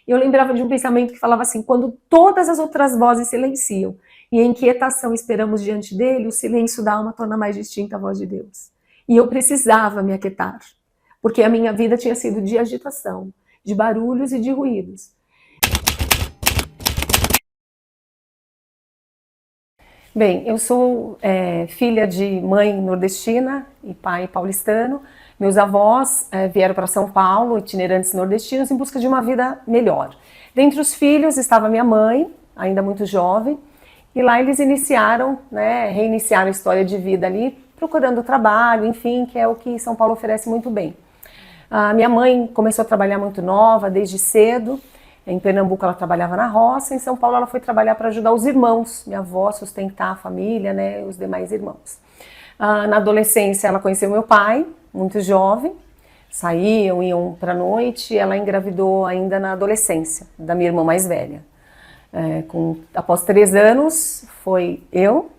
E eu lembrava de um pensamento que falava assim: quando todas as outras vozes silenciam e a inquietação esperamos diante dele, o silêncio da alma torna mais distinta a voz de Deus. E eu precisava me aquietar, porque a minha vida tinha sido de agitação, de barulhos e de ruídos. Bem, eu sou filha de mãe nordestina e pai paulistano. Meus avós vieram para São Paulo, itinerantes nordestinos, em busca de uma vida melhor. Dentre os filhos estava minha mãe, ainda muito jovem, e lá eles iniciaram, reiniciaram a história de vida ali, procurando trabalho, enfim, que é o que São Paulo oferece muito bem. A minha mãe começou a trabalhar muito nova, desde cedo. Em Pernambuco ela trabalhava na roça, em São Paulo ela foi trabalhar para ajudar os irmãos, minha avó, sustentar a família, os demais irmãos. Na adolescência ela conheceu meu pai, muito jovem, saíam, iam para a noite, ela engravidou ainda na adolescência, da minha irmã mais velha. Após 3 anos, foi eu,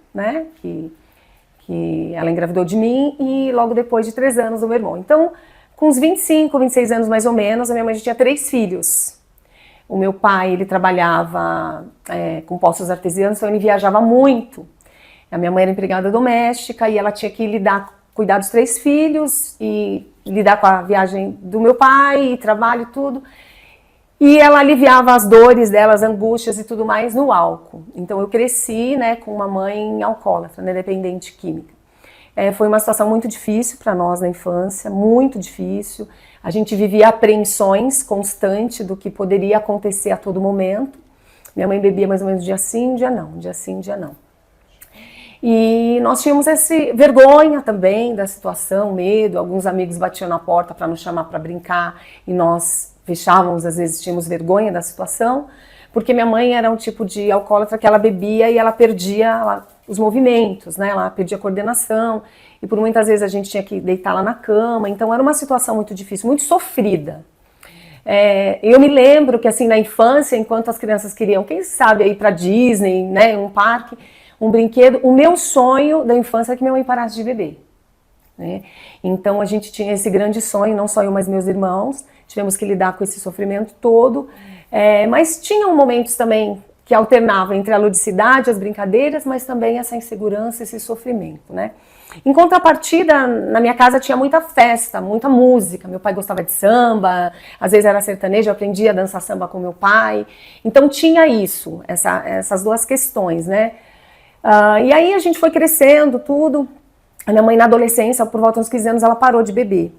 que ela engravidou de mim, e logo depois de 3 anos o meu irmão. Então, com uns 25, 26 anos mais ou menos, a minha mãe já tinha 3 filhos. O meu pai, ele trabalhava com poços artesianos, então ele viajava muito. A minha mãe era empregada doméstica e ela tinha que cuidar dos 3 filhos e lidar com a viagem do meu pai, e trabalho e tudo. E ela aliviava as dores dela, as angústias e tudo mais no álcool. Então eu cresci com uma mãe alcoólatra, dependente química. Foi uma situação muito difícil para nós na infância, muito difícil. A gente vivia apreensões constantes do que poderia acontecer a todo momento. Minha mãe bebia mais ou menos dia sim, dia não, dia sim, dia não. E nós tínhamos vergonha também da situação, medo. Alguns amigos batiam na porta para nos chamar para brincar e nós fechávamos, às vezes tínhamos vergonha da situação, porque minha mãe era um tipo de alcoólatra que ela bebia e ela perdia os movimentos, ela perdia a coordenação, e por muitas vezes a gente tinha que deitá-la na cama, então era uma situação muito difícil, muito sofrida. Eu me lembro que assim, na infância, enquanto as crianças queriam, quem sabe, ir para Disney, um parque, um brinquedo, o meu sonho da infância é que minha mãe parasse de beber. Então a gente tinha esse grande sonho, não só eu, mas meus irmãos, tivemos que lidar com esse sofrimento todo, mas tinham momentos também que alternavam entre a ludicidade, as brincadeiras, mas também essa insegurança, esse sofrimento. Em contrapartida, na minha casa tinha muita festa, muita música. Meu pai gostava de samba, às vezes era sertanejo, eu aprendi a dançar samba com meu pai. Então tinha isso, essas duas questões, e aí a gente foi crescendo, tudo. A minha mãe na adolescência, por volta dos 15 anos, ela parou de beber.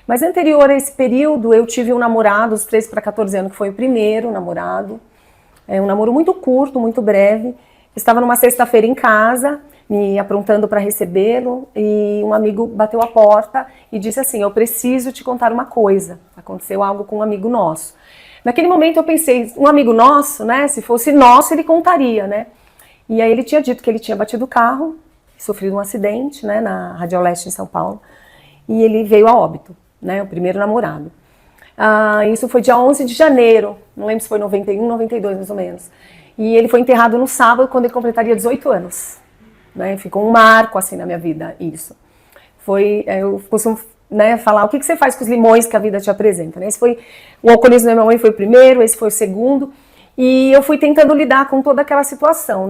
Mas anterior a esse período, eu tive um namorado, dos 13 para 14 anos, que foi o primeiro namorado. Um namoro muito curto, muito breve. Estava numa sexta-feira em casa, me aprontando para recebê-lo, e um amigo bateu a porta e disse assim: eu preciso te contar uma coisa. Aconteceu algo com um amigo nosso. Naquele momento eu pensei, um amigo nosso, se fosse nosso, ele contaria, E aí ele tinha dito que ele tinha batido o carro, sofrido um acidente, na Radioleste em São Paulo, e ele veio a óbito, o primeiro namorado. Isso foi dia 11 de janeiro, não lembro se foi 91, 92 mais ou menos. E ele foi enterrado no sábado, quando ele completaria 18 anos. Ficou um marco assim na minha vida, isso. Eu costumo falar, o que você faz com os limões que a vida te apresenta? O alcoolismo da minha mãe foi o primeiro, esse foi o segundo, e eu fui tentando lidar com toda aquela situação,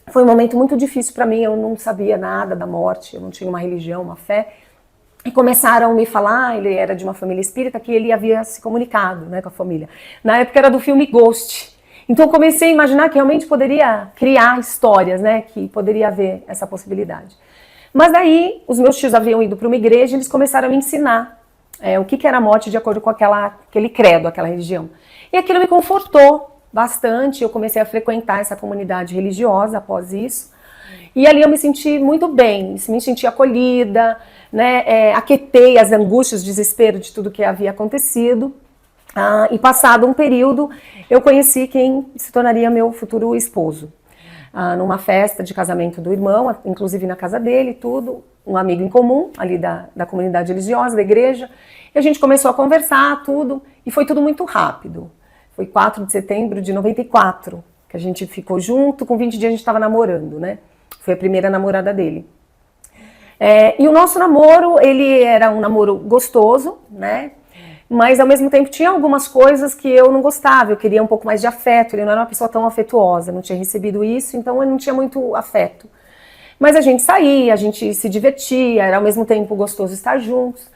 Foi um momento muito difícil para mim, eu não sabia nada da morte, eu não tinha uma religião, uma fé. E começaram a me falar, ele era de uma família espírita, que ele havia se comunicado com a família. Na época era do filme Ghost. Então eu comecei a imaginar que realmente poderia criar histórias, que poderia haver essa possibilidade. Mas daí, os meus tios haviam ido para uma igreja e eles começaram a me ensinar o que era a morte de acordo com aquele credo, aquela religião. E aquilo me confortou bastante, eu comecei a frequentar essa comunidade religiosa após isso. E ali eu me senti muito bem, me senti acolhida, aquetei as angústias, o desespero de tudo que havia acontecido. E passado um período, eu conheci quem se tornaria meu futuro esposo. Numa festa de casamento do irmão, inclusive na casa dele, tudo, um amigo em comum, ali da comunidade religiosa, da igreja. E a gente começou a conversar, tudo, e foi tudo muito rápido. Foi 4 de setembro de 94, que a gente ficou junto, com 20 dias a gente estava namorando, Foi a primeira namorada dele. E o nosso namoro, ele era um namoro gostoso, mas ao mesmo tempo tinha algumas coisas que eu não gostava, eu queria um pouco mais de afeto, ele não era uma pessoa tão afetuosa, não tinha recebido isso, então eu não tinha muito afeto. Mas a gente saía, a gente se divertia, era ao mesmo tempo gostoso estar juntos.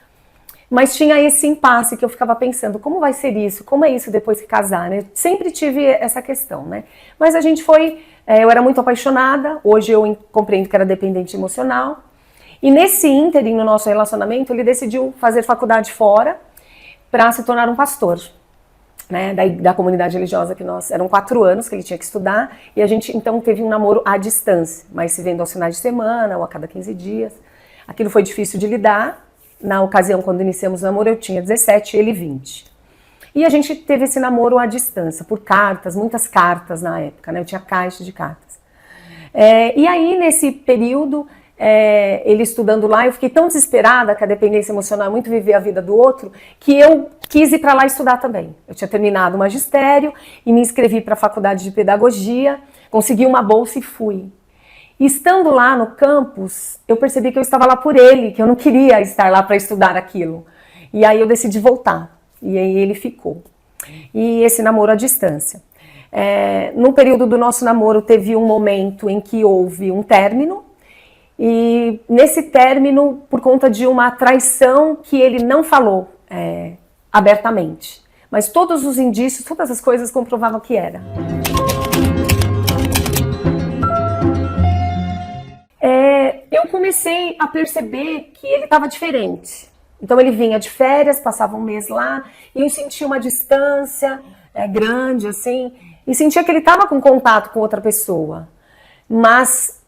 Mas tinha esse impasse que eu ficava pensando, como vai ser isso? Como é isso depois que casar, né? Sempre tive essa questão, né? Mas a gente foi, eu era muito apaixonada, hoje eu compreendo que era dependente emocional. E nesse ínterim no nosso relacionamento, ele decidiu fazer faculdade fora para se tornar um pastor, né? Da comunidade religiosa que nós, eram 4 anos que ele tinha que estudar, e a gente então teve um namoro à distância, mas se vendo aos finais de semana ou a cada 15 dias. Aquilo foi difícil de lidar. Na ocasião, quando iniciamos o namoro, eu tinha 17 e ele 20. E a gente teve esse namoro à distância, por cartas, muitas cartas na época, né? Eu tinha caixa de cartas. E aí, nesse período, ele estudando lá, eu fiquei tão desesperada, que a dependência emocional é muito viver a vida do outro, que eu quis ir para lá estudar também. Eu tinha terminado o magistério e me inscrevi para a faculdade de pedagogia, consegui uma bolsa e fui. E estando lá no campus, eu percebi que eu estava lá por ele, que eu não queria estar lá para estudar aquilo. E aí eu decidi voltar. E aí ele ficou. E esse namoro à distância. No período do nosso namoro, teve um momento em que houve um término. E nesse término, por conta de uma traição que ele não falou abertamente. Mas todos os indícios, todas as coisas comprovavam que era. Eu comecei a perceber que ele estava diferente. Então ele vinha de férias, passava um mês lá, e eu sentia uma distância grande, assim, e sentia que ele estava com contato com outra pessoa, mas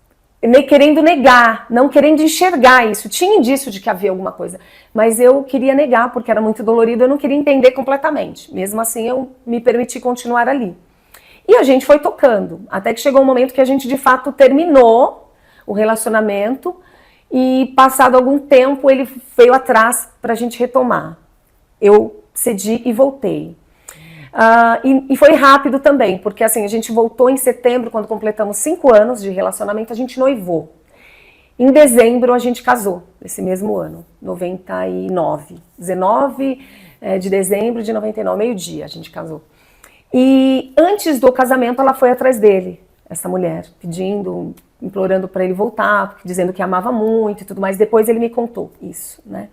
querendo negar, não querendo enxergar isso. Tinha indício de que havia alguma coisa, mas eu queria negar porque era muito dolorido, eu não queria entender completamente. Mesmo assim, eu me permiti continuar ali. E a gente foi tocando, até que chegou um momento que a gente de fato terminou o relacionamento, e passado algum tempo ele veio atrás para a gente retomar. Eu cedi e voltei. E foi rápido também, porque assim, a gente voltou em setembro, quando completamos 5 anos de relacionamento, a gente noivou. Em dezembro a gente casou, esse mesmo ano, 99. 19 de dezembro de 99, meio-dia a gente casou. E antes do casamento ela foi atrás dele, essa mulher, pedindo, implorando para ele voltar, dizendo que amava muito e tudo mais. Depois ele me contou isso, né?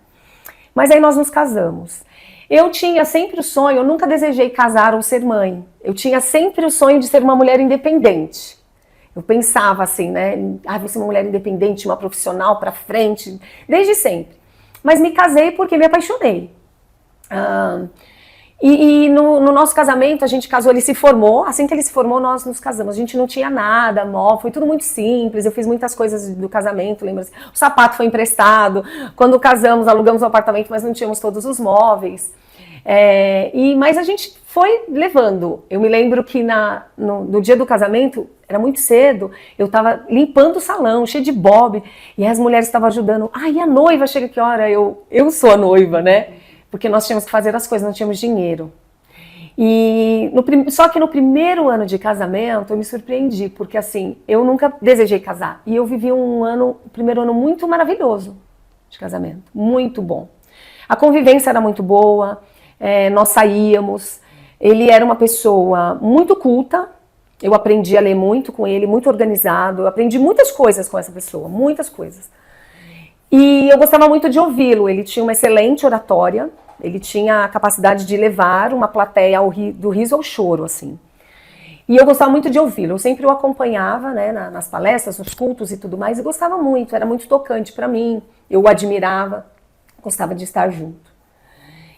Mas aí nós nos casamos. Eu tinha sempre o sonho, eu nunca desejei casar ou ser mãe. Eu tinha sempre o sonho de ser uma mulher independente. Eu pensava assim, né? Vou ser uma mulher independente, uma profissional para frente, desde sempre. Mas me casei porque me apaixonei. E no nosso casamento, a gente casou, ele se formou, assim que ele se formou, nós nos casamos. A gente não tinha nada, foi tudo muito simples, eu fiz muitas coisas do casamento, lembra? O sapato foi emprestado, quando casamos, alugamos um apartamento, mas não tínhamos todos os móveis. Mas a gente foi levando. Eu me lembro que no dia do casamento, era muito cedo, eu estava limpando o salão, cheio de bob, e as mulheres estavam ajudando. E a noiva chega que hora? Eu sou a noiva, né? Porque nós tínhamos que fazer as coisas, não tínhamos dinheiro. Só que no primeiro ano de casamento, eu me surpreendi, porque assim, eu nunca desejei casar. E eu vivi o primeiro ano muito maravilhoso de casamento, muito bom. A convivência era muito boa, nós saíamos, ele era uma pessoa muito culta, eu aprendi a ler muito com ele, muito organizado, eu aprendi muitas coisas com essa pessoa, muitas coisas. E eu gostava muito de ouvi-lo, ele tinha uma excelente oratória, ele tinha a capacidade de levar uma plateia do riso ao choro, assim. E eu gostava muito de ouvi-lo, eu sempre o acompanhava, né, nas palestras, nos cultos e tudo mais, e gostava muito, era muito tocante para mim, eu o admirava, gostava de estar junto.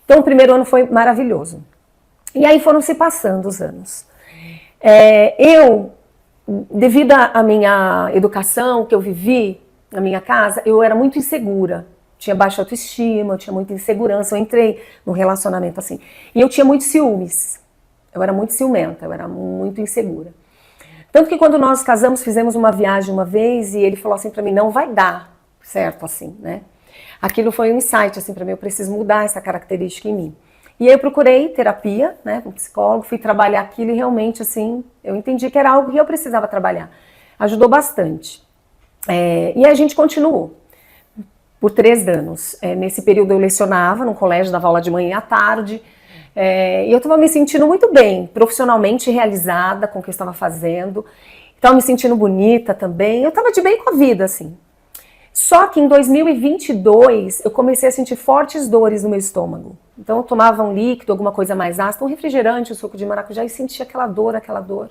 Então o primeiro ano foi maravilhoso. E aí foram se passando os anos. Devido à minha educação que eu vivi na minha casa, eu era muito insegura. Tinha baixa autoestima, eu tinha muita insegurança. Eu entrei no relacionamento assim. E eu tinha muitos ciúmes. Eu era muito ciumenta, eu era muito insegura. Tanto que quando nós casamos, fizemos uma viagem uma vez e ele falou assim pra mim, não vai dar certo assim, né? Aquilo foi um insight assim pra mim, eu preciso mudar essa característica em mim. E aí eu procurei terapia, né, com psicólogo, fui trabalhar aquilo e realmente assim, eu entendi que era algo que eu precisava trabalhar. Ajudou bastante. E a gente continuou. por 3 anos. Nesse período eu lecionava no colégio, dava aula de manhã e à tarde, e eu estava me sentindo muito bem, profissionalmente realizada com o que eu estava fazendo, estava me sentindo bonita também, eu estava de bem com a vida, assim. Só que em 2022 eu comecei a sentir fortes dores no meu estômago. Então eu tomava um líquido, alguma coisa mais ácida, um refrigerante, um suco de maracujá e sentia aquela dor, aquela dor.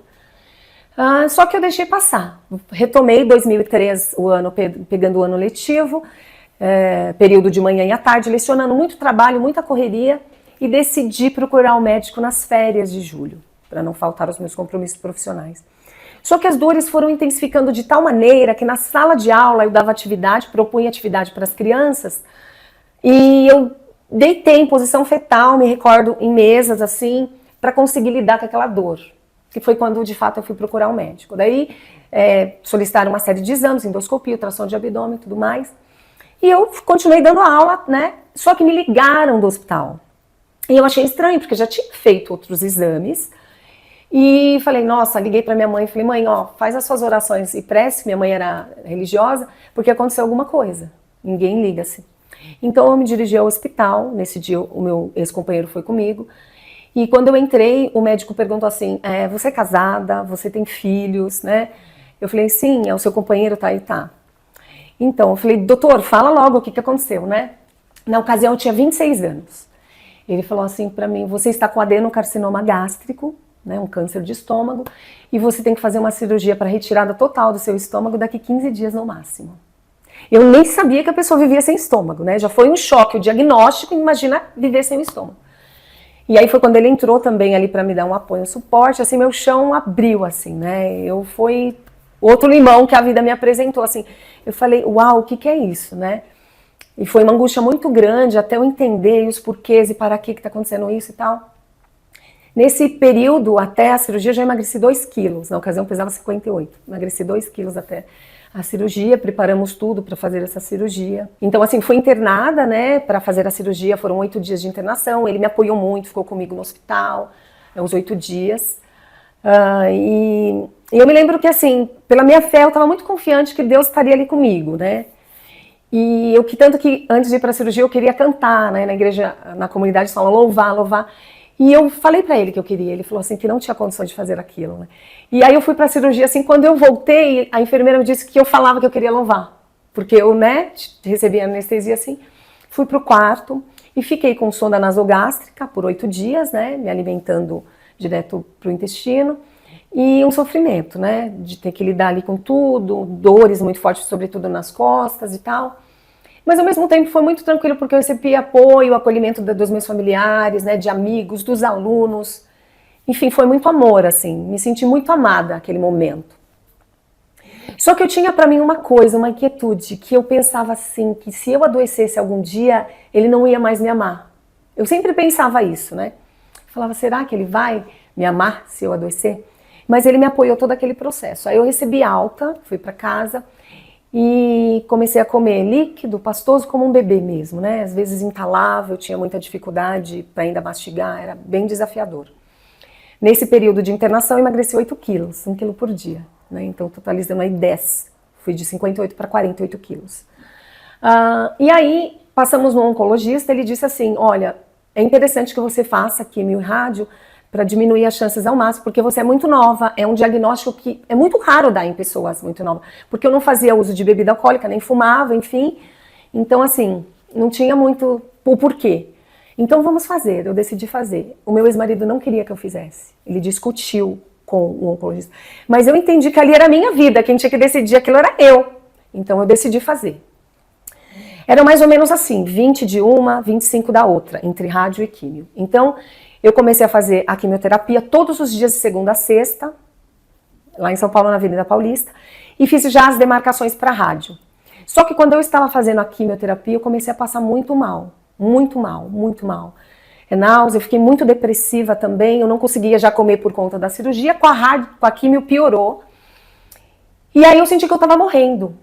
Só que eu deixei passar. Retomei 2003, o ano, pegando o ano letivo, período de manhã e à tarde, lecionando, muito trabalho, muita correria, e decidi procurar um médico nas férias de julho, para não faltar aos meus compromissos profissionais. Só que as dores foram intensificando de tal maneira que na sala de aula eu dava atividade, propunha atividade para as crianças, e eu deitei em posição fetal, me recordo, em mesas assim, para conseguir lidar com aquela dor. Que foi quando, de fato, eu fui procurar um médico. Daí, solicitaram uma série de exames, endoscopia, ultrassom de abdômen e tudo mais. E eu continuei dando aula, né? Só que me ligaram do hospital. E eu achei estranho, porque já tinha feito outros exames. E falei, nossa, liguei para minha mãe, falei, mãe, ó, faz as suas orações e prece, minha mãe era religiosa, porque aconteceu alguma coisa. Ninguém liga-se. Então eu me dirigi ao hospital, nesse dia o meu ex-companheiro foi comigo, e quando eu entrei, o médico perguntou assim, você é casada, você tem filhos, né? Eu falei, sim, é o seu companheiro, tá aí, tá. Então, eu falei, doutor, fala logo o que aconteceu, né? Na ocasião eu tinha 26 anos. Ele falou assim para mim, você está com adenocarcinoma gástrico, né, um câncer de estômago, e você tem que fazer uma cirurgia para retirada total do seu estômago daqui 15 dias no máximo. Eu nem sabia que a pessoa vivia sem estômago, né? Já foi um choque o diagnóstico, imagina viver sem o estômago. E aí foi quando ele entrou também ali para me dar um apoio, um suporte, assim, meu chão abriu, assim, né? Eu fui outro limão que a vida me apresentou, assim. Eu falei, uau, o que é isso, né? E foi uma angústia muito grande até eu entender os porquês e para que está acontecendo isso e tal. Nesse período, até a cirurgia, eu já emagreci 2 quilos. Na ocasião, eu pesava 58. Emagreci 2 quilos até a cirurgia, preparamos tudo para fazer essa cirurgia. Então, assim, fui internada, né, para fazer a cirurgia, foram 8 dias de internação, ele me apoiou muito, ficou comigo no hospital, uns 8 dias. E eu me lembro que, assim, pela minha fé, eu estava muito confiante que Deus estaria ali comigo, né. E eu, que tanto que antes de ir para a cirurgia, eu queria cantar, né, na igreja, na comunidade, eles falam louvar, louvar. E eu falei pra ele que eu queria, ele falou assim que não tinha condição de fazer aquilo, né? E aí eu fui pra cirurgia, assim, quando eu voltei, a enfermeira me disse que eu falava que eu queria louvar, porque eu, né, recebi anestesia assim, fui pro quarto e fiquei com sonda nasogástrica por 8 dias, né, me alimentando direto pro intestino, e um sofrimento, né, de ter que lidar ali com tudo, dores muito fortes, sobretudo nas costas e tal. Mas ao mesmo tempo foi muito tranquilo porque eu recebi apoio, acolhimento dos meus familiares, né, de amigos, dos alunos. Enfim, foi muito amor, assim, me senti muito amada naquele momento. Só que eu tinha para mim uma coisa, uma inquietude, que eu pensava assim, que se eu adoecesse algum dia, ele não ia mais me amar. Eu sempre pensava isso, né? Falava, será que ele vai me amar se eu adoecer? Mas ele me apoiou todo aquele processo. Aí eu recebi alta, fui para casa, e comecei a comer líquido, pastoso, como um bebê mesmo, né? Às vezes entalava, eu tinha muita dificuldade para ainda mastigar, era bem desafiador. Nesse período de internação, eu emagreci 8 quilos, 1 quilo por dia, né? Então, totalizando aí 10. Fui de 58 para 48 quilos. E aí, passamos no oncologista, ele disse assim, olha, é interessante que você faça quimio e rádio para diminuir as chances ao máximo, porque você é muito nova, é um diagnóstico que é muito raro dar em pessoas muito novas, porque eu não fazia uso de bebida alcoólica, nem fumava, enfim, então assim, não tinha muito o porquê. Então vamos fazer, eu decidi fazer. O meu ex-marido não queria que eu fizesse, ele discutiu com o oncologista, mas eu entendi que ali era a minha vida, quem tinha que decidir aquilo era eu, então eu decidi fazer. Era mais ou menos assim, 20 de uma, 25 da outra, entre rádio e químio. Então, eu comecei a fazer a quimioterapia todos os dias de segunda a sexta, lá em São Paulo, na Avenida Paulista, e fiz já as demarcações para rádio. Só que quando eu estava fazendo a quimioterapia, eu comecei a passar muito mal, muito mal, muito mal. Náusea, eu fiquei muito depressiva também, eu não conseguia já comer por conta da cirurgia, com a rádio, com a quimio piorou. E aí eu senti que eu estava morrendo.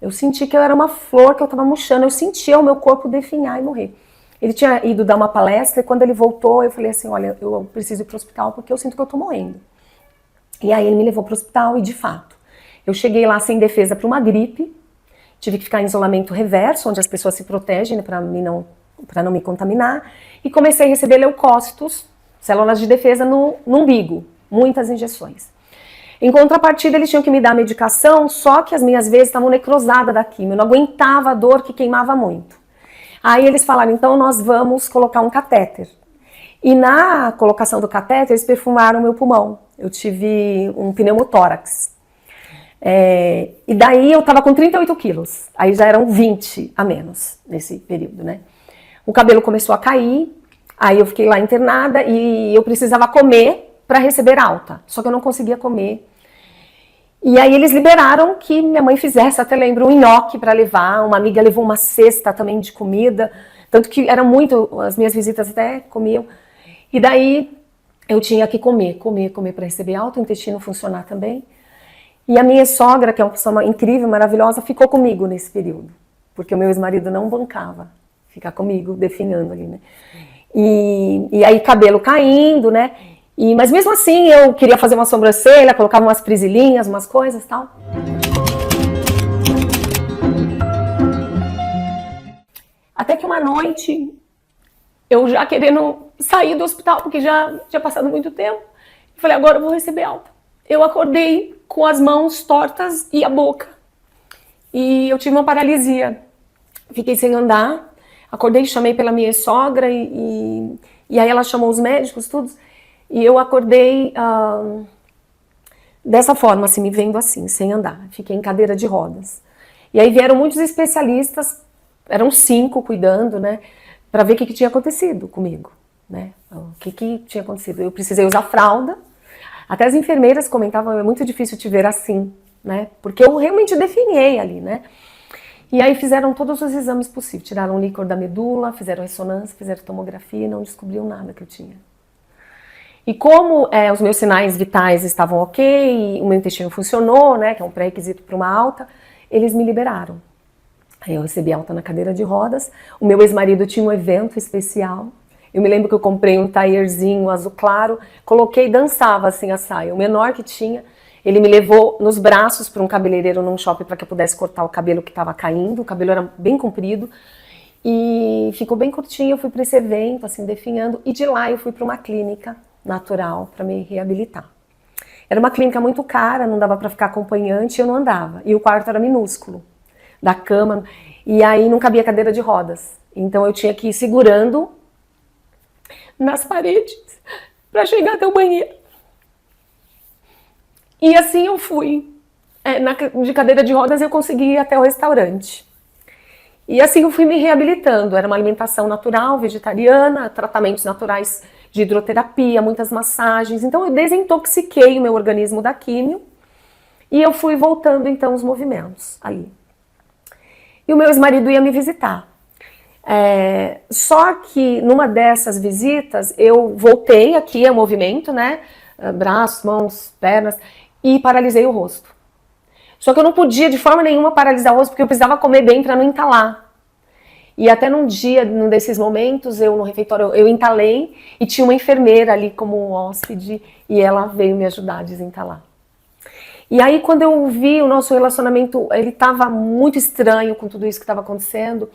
Eu senti que eu era uma flor, que eu estava murchando, eu sentia o meu corpo definhar e morrer. Ele tinha ido dar uma palestra e quando ele voltou, eu falei assim, olha, eu preciso ir para o hospital porque eu sinto que eu tô morrendo. E aí ele me levou para o hospital e, de fato, eu cheguei lá sem defesa para uma gripe tive que ficar em isolamento reverso, onde as pessoas se protegem, né, para não me contaminar, e comecei a receber leucócitos, células de defesa no umbigo, muitas injeções. Em contrapartida, eles tinham que me dar medicação, só que as minhas veias estavam necrosadas da quimio, eu não aguentava a dor que queimava muito. Aí eles falaram, então nós vamos colocar um catéter. E na colocação do catéter, eles perfumaram o meu pulmão. Eu tive um pneumotórax. E daí eu estava com 38 quilos, aí já eram 20 a menos nesse período, né? O cabelo começou a cair, aí eu fiquei lá internada e eu precisava comer para receber alta, só que eu não conseguia comer. E aí eles liberaram que minha mãe fizesse, até lembro, um nhoque para levar, uma amiga levou uma cesta também de comida, tanto que era muito, as minhas visitas até comiam. E daí eu tinha que comer para receber alta, o intestino funcionar também. E a minha sogra, que é uma pessoa incrível, maravilhosa, ficou comigo nesse período, porque o meu ex-marido não bancava ficar comigo, definhando ali, né? E aí cabelo caindo, né? Mas mesmo assim eu queria fazer uma sobrancelha, colocava umas prisilinhas, umas coisas e tal. Até que uma noite, eu já querendo sair do hospital, porque já tinha passado muito tempo, falei, agora eu vou receber alta. Eu acordei com as mãos tortas e a boca. E eu tive uma paralisia. Fiquei sem andar. Acordei, chamei pela minha sogra e aí ela chamou os médicos, tudo. E eu acordei dessa forma, assim, me vendo assim, sem andar. Fiquei em cadeira de rodas. E aí vieram muitos especialistas, eram 5 cuidando, né, para ver o que tinha acontecido comigo, né? O que tinha acontecido. Eu precisei usar fralda. Até as enfermeiras comentavam, é muito difícil te ver assim, né? Porque eu realmente definhei ali, né? E aí fizeram todos os exames possíveis, tiraram o líquor da medula, fizeram ressonância, fizeram tomografia e não descobriam nada que eu tinha. E como os meus sinais vitais estavam ok, o meu intestino funcionou, né, que é um pré-requisito para uma alta, eles me liberaram. Aí eu recebi alta na cadeira de rodas, o meu ex-marido tinha um evento especial, eu me lembro que eu comprei um taierzinho azul claro, coloquei e dançava assim a saia, o menor que tinha. Ele me levou nos braços para um cabeleireiro num shopping para que eu pudesse cortar o cabelo que estava caindo, o cabelo era bem comprido, e ficou bem curtinho, eu fui para esse evento, assim, definhando, e de lá eu fui para uma clínica natural para me reabilitar. Era uma clínica muito cara, não dava para ficar acompanhante, eu não andava, e o quarto era minúsculo, da cama, e aí não cabia cadeira de rodas, então eu tinha que ir segurando nas paredes para chegar até o banheiro. E assim eu fui. De cadeira de rodas eu consegui ir até o restaurante. E assim eu fui me reabilitando. Era uma alimentação natural, vegetariana, tratamentos naturais de hidroterapia, muitas massagens. Então eu desintoxiquei o meu organismo da químio e eu fui voltando então os movimentos ali. E o meu ex-marido ia me visitar. Só que numa dessas visitas eu voltei aqui ao movimento, né? Braços, mãos, pernas, e paralisei o rosto. Só que eu não podia de forma nenhuma paralisar o rosto porque eu precisava comer bem para não entalar. E até num desses momentos, eu no refeitório, eu entalei e tinha uma enfermeira ali como hóspede e ela veio me ajudar a desentalar. E aí quando eu vi o nosso relacionamento, ele estava muito estranho com tudo isso que estava acontecendo.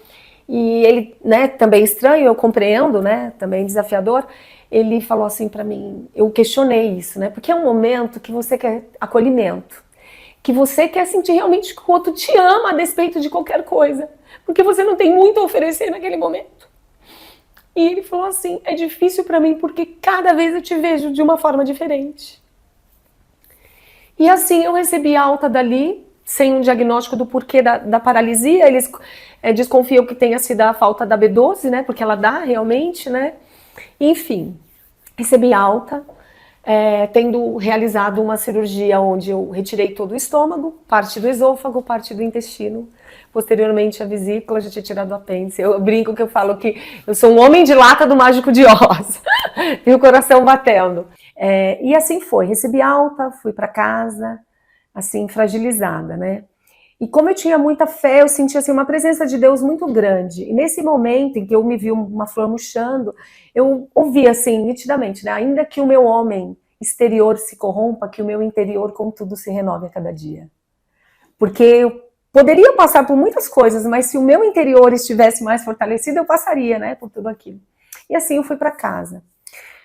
E ele, né, também estranho, eu compreendo, né, também desafiador, ele falou assim para mim, eu questionei isso, né, porque é um momento que você quer acolhimento, que você quer sentir realmente que o outro te ama a despeito de qualquer coisa, porque você não tem muito a oferecer naquele momento. E ele falou assim, é difícil para mim porque cada vez eu te vejo de uma forma diferente. E assim eu recebi alta dali, sem um diagnóstico do porquê da paralisia, eles desconfiam que tenha sido a falta da B12, né, porque ela dá realmente, né, enfim, recebi alta, tendo realizado uma cirurgia onde eu retirei todo o estômago, parte do esôfago, parte do intestino, posteriormente a vesícula, já tinha tirado o apêndice, eu brinco que eu falo que eu sou um homem de lata do Mágico de Oz, e o coração batendo. E assim foi, recebi alta, fui para casa, assim, fragilizada, né? E como eu tinha muita fé, eu sentia assim, uma presença de Deus muito grande. E nesse momento em que eu me vi uma flor murchando, eu ouvi assim, nitidamente, né? Ainda que o meu homem exterior se corrompa, que o meu interior, contudo, se renove a cada dia. Porque eu poderia passar por muitas coisas, mas se o meu interior estivesse mais fortalecido, eu passaria, né, por tudo aquilo. E assim eu fui para casa.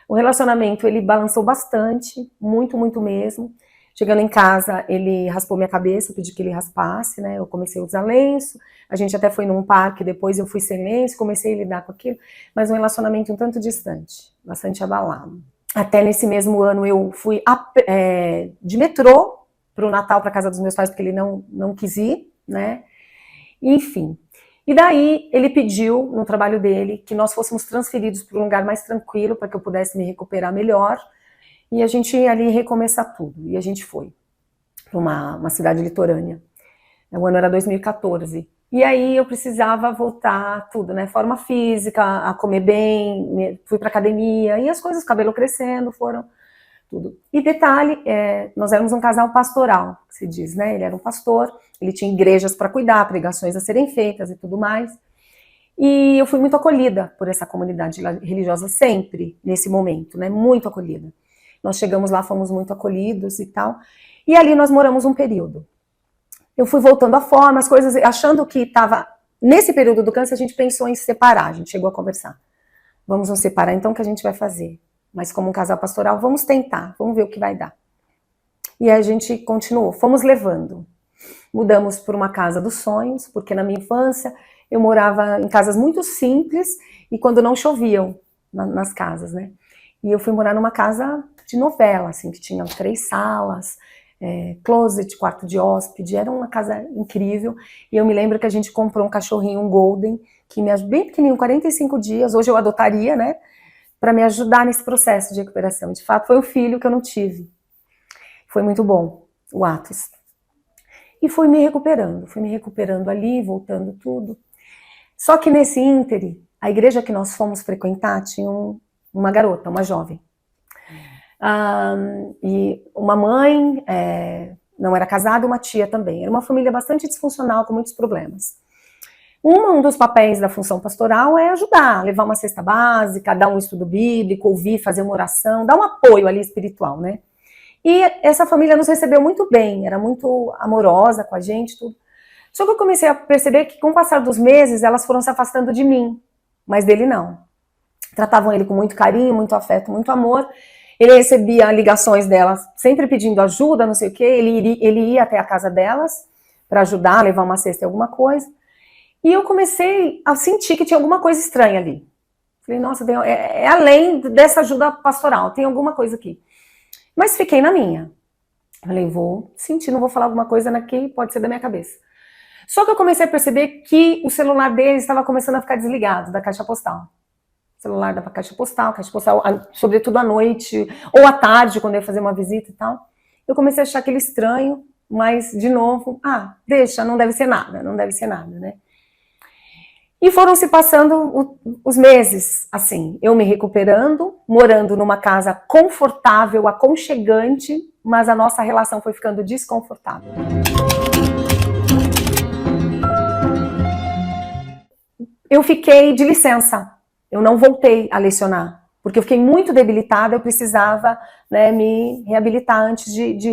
O relacionamento, ele balançou bastante, muito, muito mesmo. Chegando em casa, ele raspou minha cabeça, eu pedi que ele raspasse, né, eu comecei a usar lenço, a gente até foi num parque, depois eu fui sem lenço, comecei a lidar com aquilo, mas um relacionamento um tanto distante, bastante abalado. Até nesse mesmo ano eu fui de metrô para o Natal, para a casa dos meus pais, porque ele não quis ir, né? Enfim. E daí ele pediu, no trabalho dele, que nós fôssemos transferidos para um lugar mais tranquilo, para que eu pudesse me recuperar melhor, e a gente ia ali recomeçar tudo. E a gente foi para uma cidade litorânea. O ano era 2014. E aí eu precisava voltar tudo, né? Forma física, a comer bem, fui para academia, e as coisas, cabelo crescendo, foram tudo. E detalhe, nós éramos um casal pastoral, que se diz, né? Ele era um pastor, ele tinha igrejas para cuidar, pregações a serem feitas e tudo mais. E eu fui muito acolhida por essa comunidade religiosa sempre, nesse momento, né? Muito acolhida. Nós chegamos lá, fomos muito acolhidos e tal. E ali nós moramos um período. Eu fui voltando à forma, as coisas, achando que estava... Nesse período do câncer, a gente pensou em se separar, a gente chegou a conversar. Vamos nos separar, então, o que a gente vai fazer? Mas como um casal pastoral, vamos tentar, vamos ver o que vai dar. E aí a gente continuou, fomos levando. Mudamos para uma casa dos sonhos, porque na minha infância eu morava em casas muito simples e quando não choviam nas casas, né? E eu fui morar numa casa de novela, assim, que tinha 3 salas, closet, quarto de hóspede, era uma casa incrível. E eu me lembro que a gente comprou um cachorrinho, um golden, que me ajudou, bem pequenininho, 45 dias, hoje eu adotaria, né? Para me ajudar nesse processo de recuperação. De fato, foi o filho que eu não tive. Foi muito bom, o Atos. E fui me recuperando ali, voltando tudo. Só que nesse íntere, a igreja que nós fomos frequentar tinha uma garota, uma jovem. E uma mãe, não era casada, uma tia também. Era uma família bastante disfuncional, com muitos problemas. Um dos papéis da função pastoral é ajudar, levar uma cesta básica, dar um estudo bíblico, ouvir, fazer uma oração, dar um apoio ali espiritual, né? E essa família nos recebeu muito bem, era muito amorosa com a gente, tudo. Só que eu comecei a perceber que com o passar dos meses, elas foram se afastando de mim, mas dele não. Tratavam ele com muito carinho, muito afeto, muito amor. Ele recebia ligações delas, sempre pedindo ajuda, não sei o quê. Ele ia até a casa delas para ajudar, levar uma cesta e alguma coisa. E eu comecei a sentir que tinha alguma coisa estranha ali. Falei, nossa, é além dessa ajuda pastoral, tem alguma coisa aqui. Mas fiquei na minha. Falei, vou sentir, não vou falar alguma coisa que pode ser da minha cabeça. Só que eu comecei a perceber que o celular dele estava começando a ficar desligado da caixa postal. O celular da caixa postal, sobretudo à noite, ou à tarde, quando eu ia fazer uma visita e tal. Eu comecei a achar aquele estranho, mas, de novo, deixa, não deve ser nada, né? E foram se passando os meses, assim, eu me recuperando, morando numa casa confortável, aconchegante, mas a nossa relação foi ficando desconfortável. Eu fiquei de licença, eu não voltei a lecionar, porque eu fiquei muito debilitada, eu precisava, né, me reabilitar antes de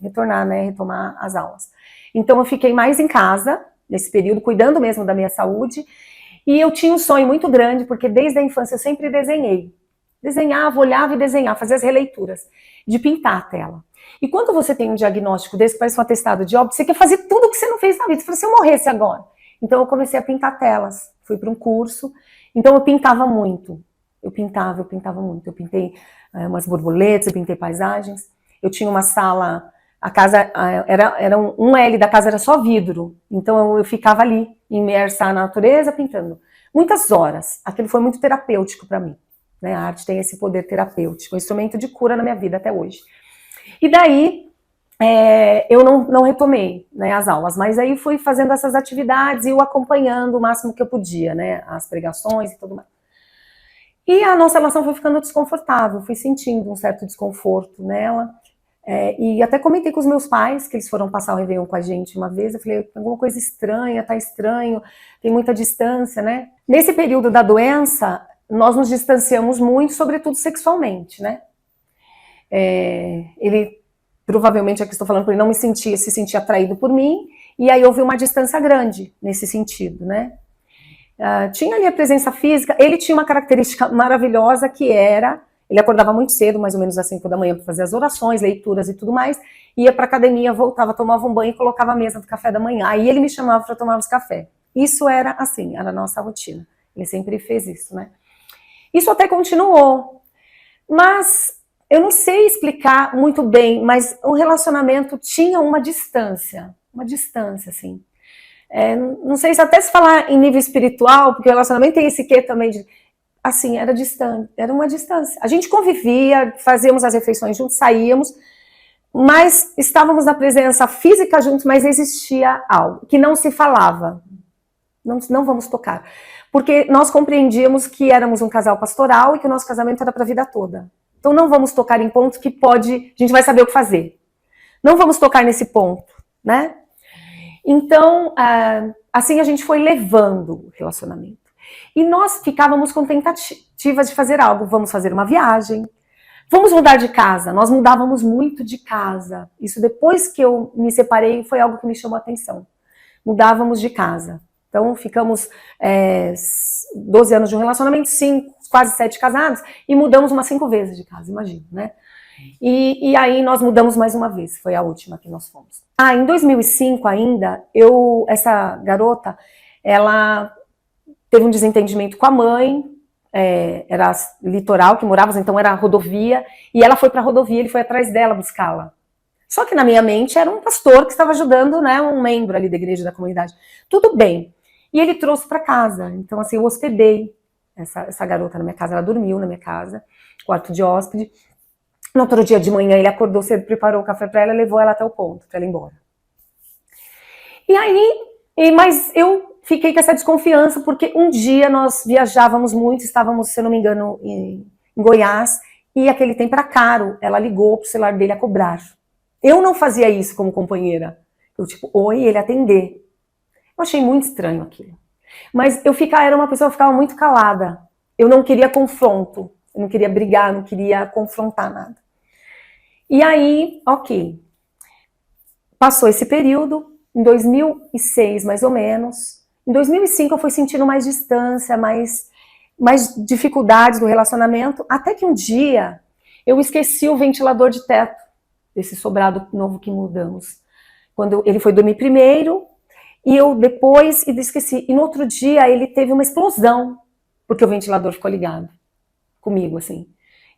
retornar, né, retomar as aulas. Então eu fiquei mais em casa, nesse período, cuidando mesmo da minha saúde, e eu tinha um sonho muito grande, porque desde a infância eu sempre desenhei. Desenhava, olhava e desenhava, fazia as releituras, de pintar a tela. E quando você tem um diagnóstico desse, parece um atestado de óbito, você quer fazer tudo o que você não fez na vida. Você fala, se eu morresse agora? Então eu comecei a pintar telas, fui para um curso, então eu pintava muito. Eu pintava muito. Eu pintei umas borboletas, eu pintei paisagens. Eu tinha uma sala... A casa era um L da casa era só vidro, então eu ficava ali, imersa na natureza, pintando. Muitas horas. Aquilo foi muito terapêutico para mim. Né? A arte tem esse poder terapêutico, um instrumento de cura na minha vida até hoje. E daí, eu não retomei, né, as aulas, mas aí fui fazendo essas atividades e o acompanhando o máximo que eu podia, né, as pregações e tudo mais. E a nossa relação foi ficando desconfortável, fui sentindo um certo desconforto nela. E até comentei com os meus pais, que eles foram passar o Réveillon com a gente uma vez, eu falei, tem alguma coisa estranha, tá estranho, tem muita distância, né? Nesse período da doença, nós nos distanciamos muito, sobretudo sexualmente, né? Ele, provavelmente, aqui estou falando por ele, não se sentia atraído por mim, E aí houve uma distância grande nesse sentido, né? Tinha ali a presença física, ele tinha uma característica maravilhosa que era, ele acordava muito cedo, mais ou menos às 5 da manhã, para fazer as orações, leituras e tudo mais, ia para academia, voltava, tomava um banho e colocava a mesa do café da manhã. Aí ele me chamava para tomarmos café. Isso era assim, era a nossa rotina. Ele sempre fez isso, né? Isso até continuou, mas eu não sei explicar muito bem, mas o relacionamento tinha uma distância, assim. Não sei se até se falar em nível espiritual, porque o relacionamento tem esse quê também de, assim, era distante, era uma distância. A gente convivia, fazíamos as refeições juntos, saíamos, mas estávamos na presença física juntos, mas existia algo que não se falava. Não vamos tocar. Porque nós compreendíamos que éramos um casal pastoral e que o nosso casamento era para a vida toda. Então não vamos tocar em pontos que a gente vai saber o que fazer. Não vamos tocar nesse ponto, né? Então, assim a gente foi levando o relacionamento. E nós ficávamos com tentativas de fazer algo. Vamos fazer uma viagem, vamos mudar de casa. Nós mudávamos muito de casa. Isso depois que eu me separei foi algo que me chamou a atenção. Mudávamos de casa. Então, ficamos 12 anos de um relacionamento, quase 7 casados, e mudamos umas 5 vezes de casa, imagina, né? E aí nós mudamos mais uma vez, foi a última que nós fomos. Em 2005 ainda, essa garota, ela teve um desentendimento com a mãe, era litoral que morávamos, então era rodovia, e ela foi para a rodovia, ele foi atrás dela buscá-la. Só que na minha mente era um pastor que estava ajudando, né, um membro ali da igreja, da comunidade. Tudo bem. E ele trouxe para casa. Então, assim, eu hospedei essa garota na minha casa. Ela dormiu na minha casa, quarto de hóspede. No outro dia de manhã, ele acordou cedo, preparou o café para ela e levou ela até o ponto, para ela ir embora. E aí, mas eu fiquei com essa desconfiança, porque um dia nós viajávamos muito, estávamos, se eu não me engano, em Goiás, e aquele tempo era caro. Ela ligou pro celular dele a cobrar. Eu não fazia isso como companheira. Eu, tipo, oi, ele atender. Eu achei muito estranho aquilo. Mas era uma pessoa que ficava muito calada. Eu não queria confronto. Eu não queria brigar, não queria confrontar nada. E aí, ok. Passou esse período, em 2006, mais ou menos. Em 2005 eu fui sentindo mais distância, mais dificuldades do relacionamento, até que um dia eu esqueci o ventilador de teto desse sobrado novo que mudamos. Quando ele foi dormir primeiro, e eu depois esqueci. E no outro dia ele teve uma explosão, porque o ventilador ficou ligado comigo, assim.